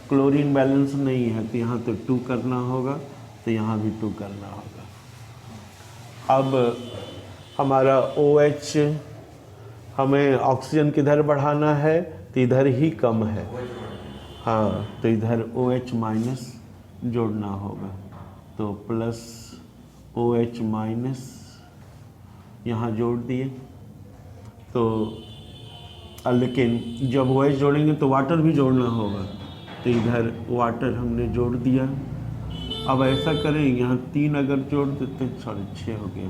S1: क्लोरीन बैलेंस नहीं है, तो यहाँ तो 2 करना होगा, तो यहाँ भी 2 करना होगा। अब हमारा OH, हमें ऑक्सीजन किधर बढ़ाना है, तो इधर ही कम है, हाँ, तो इधर OH माइनस जोड़ना होगा, तो प्लस OH माइनस यहाँ जोड़ दिए। तो लेकिन जब OH जोड़ेंगे तो वाटर भी जोड़ना होगा, तो इधर वाटर हमने जोड़ दिया। अब ऐसा करें, यहाँ 3 अगर जोड़ देते, सॉरी 6 हो गया,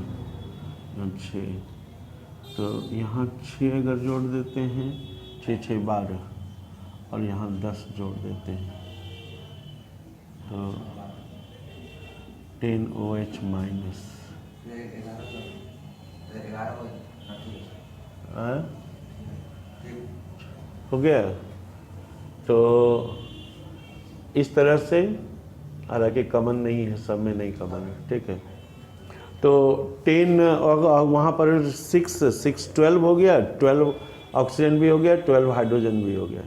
S1: यहाँ 6, तो यहाँ 6 अगर जोड़ देते हैं, 6 6 12, और यहाँ 10 जोड़ देते हैं, तो 10OH माइनस हो गया। तो इस तरह से, हालांकि कमन नहीं है, सब में नहीं कमन है, ठीक है। तो 10 वहाँ पर 6 12 हो गया, 12 ऑक्सीजन भी हो गया, 12 हाइड्रोजन भी हो गया,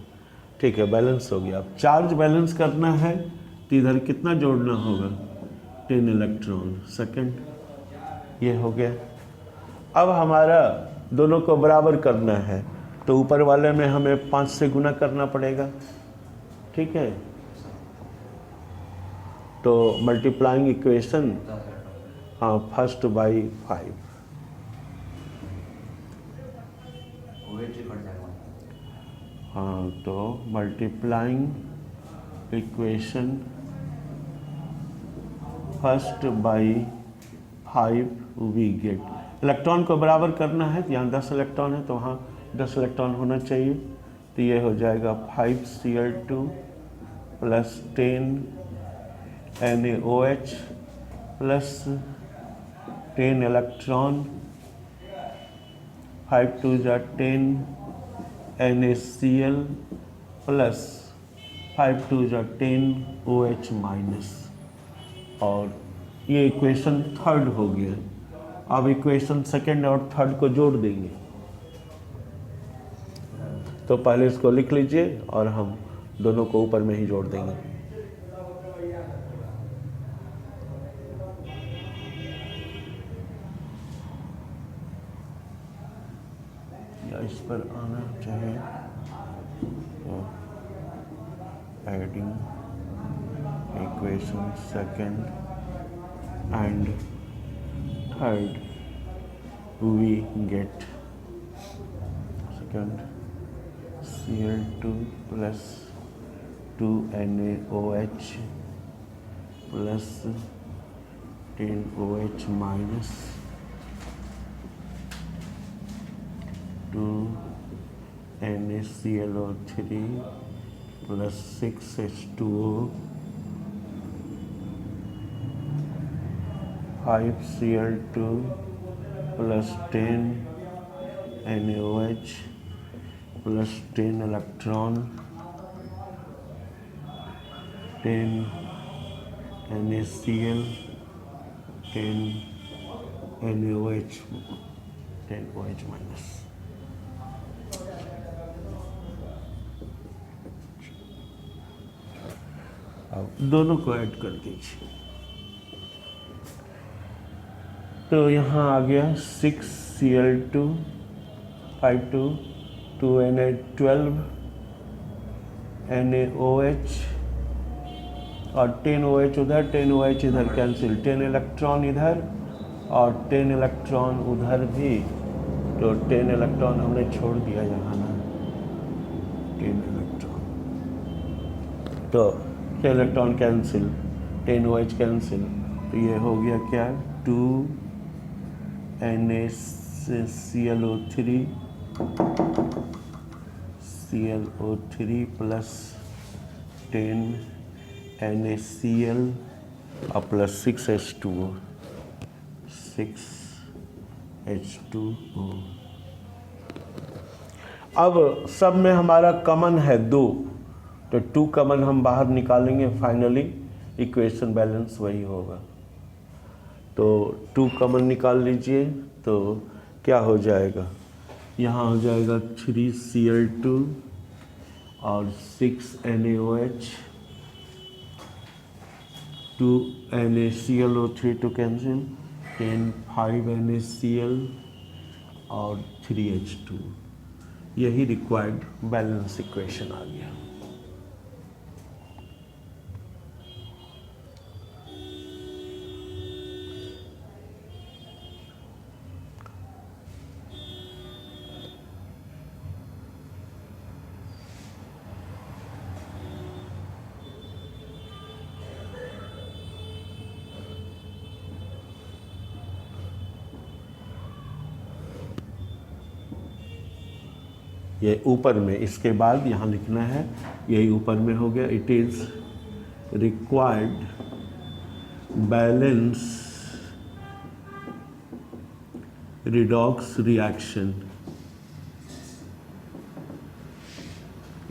S1: ठीक है, बैलेंस हो गया। अब चार्ज बैलेंस करना है, तो इधर कितना जोड़ना होगा, 10 इलेक्ट्रॉन सेकेंड, ये हो गया। अब हमारा दोनों को बराबर करना है, तो ऊपर वाले में हमें 5 से गुना करना पड़ेगा, ठीक है। तो मल्टीप्लाइंग इक्वेशन, हाँ, फर्स्ट बाई 5, हाँ, तो multiplying equation first by 5 we get. Electron को बराबर करना है, तो यहाँ 10 इलेक्ट्रॉन है, तो वहाँ 10 इलेक्ट्रॉन होना चाहिए, तो ये हो जाएगा 5Cl2 plus 10 NaOH plus 10 electron, 5 2 जा 10 NaCl प्लस 5 2 जा 10 OH माइनस। और ये इक्वेशन थर्ड हो गया। अब इक्वेशन सेकेंड और थर्ड को जोड़ देंगे। तो पहले इसको लिख लीजिए और हम दोनों को ऊपर में ही जोड़ देंगे। या इस पर आना चाहिए। Adding equation second and third we get second Cl2 plus 2 NaOH plus 10 OH minus 2 NaClO3 plus 6 H2O 5 Cl2 plus 10 NaOH plus 10 electron 10 NaCl 10 NaOH 10 OH minus। अब दोनों को ऐड कर दीजिए। तो यहाँ आ गया 6 Cl2 5 2 2 Na12 NaOH और 10 OH उधर 10 OH इधर कैंसिल, 10 इलेक्ट्रॉन इधर और 10 इलेक्ट्रॉन उधर भी। तो 10 इलेक्ट्रॉन हमने छोड़ दिया यहाँ ना, 10 इलेक्ट्रॉन। तो 10 इलेक्ट्रॉन कैंसिल, 10 OH कैंसिल। तो ये हो गया क्या, 2 ClO3 प्लस 10 NaCl और प्लस 6 H2O 6 H2O। अब सब में हमारा कॉमन है 2, तो 2 कॉमन हम बाहर निकालेंगे। फाइनली इक्वेशन बैलेंस वही होगा। तो 2 कॉमन निकाल लीजिए तो क्या हो जाएगा, यहाँ हो जाएगा 3 Cl2 और 6 NaOH 2 NaClO3 to cancel 10 5 NaCl और 3 H2। यही रिक्वायर्ड बैलेंस इक्वेशन आ गया। ये ऊपर में, इसके बाद यहाँ लिखना है, यही ऊपर में हो गया। It is required balance redox reaction.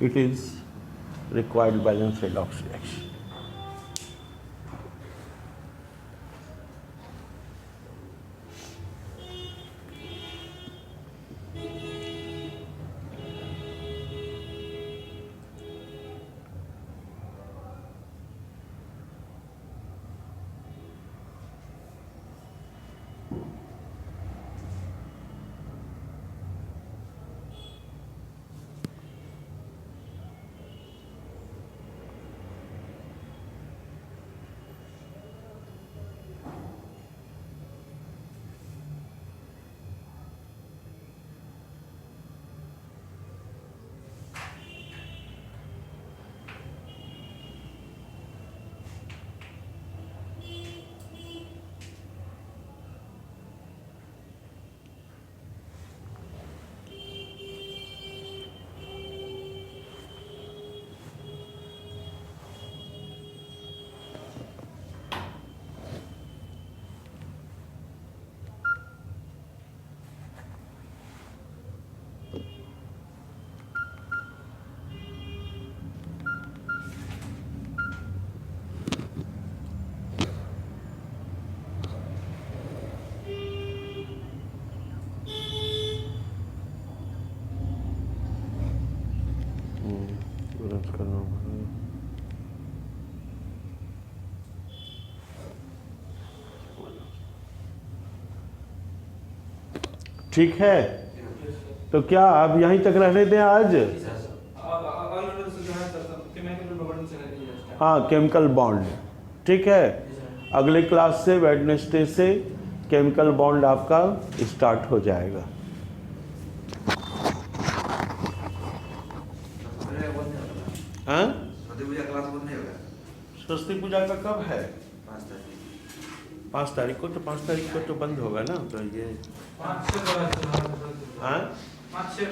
S1: It is required balance redox reaction. ठीक है, तो क्या आप यहीं तक रहने दें आज? हाँ, केमिकल बॉन्ड, ठीक है। अगले क्लास से, वेडनेसडे से केमिकल बॉन्ड आपका स्टार्ट हो जाएगा। हाँ,
S3: सरस्वती पूजा क्लास बंद नहीं होगा?
S1: सरस्वती पूजा का कब है?
S3: 5 तारीख।
S1: 5 तारीख को, तो 5 तारीख को तो बंद होगा ना, तो ये
S2: 5 से
S1: हाँ
S2: 5 से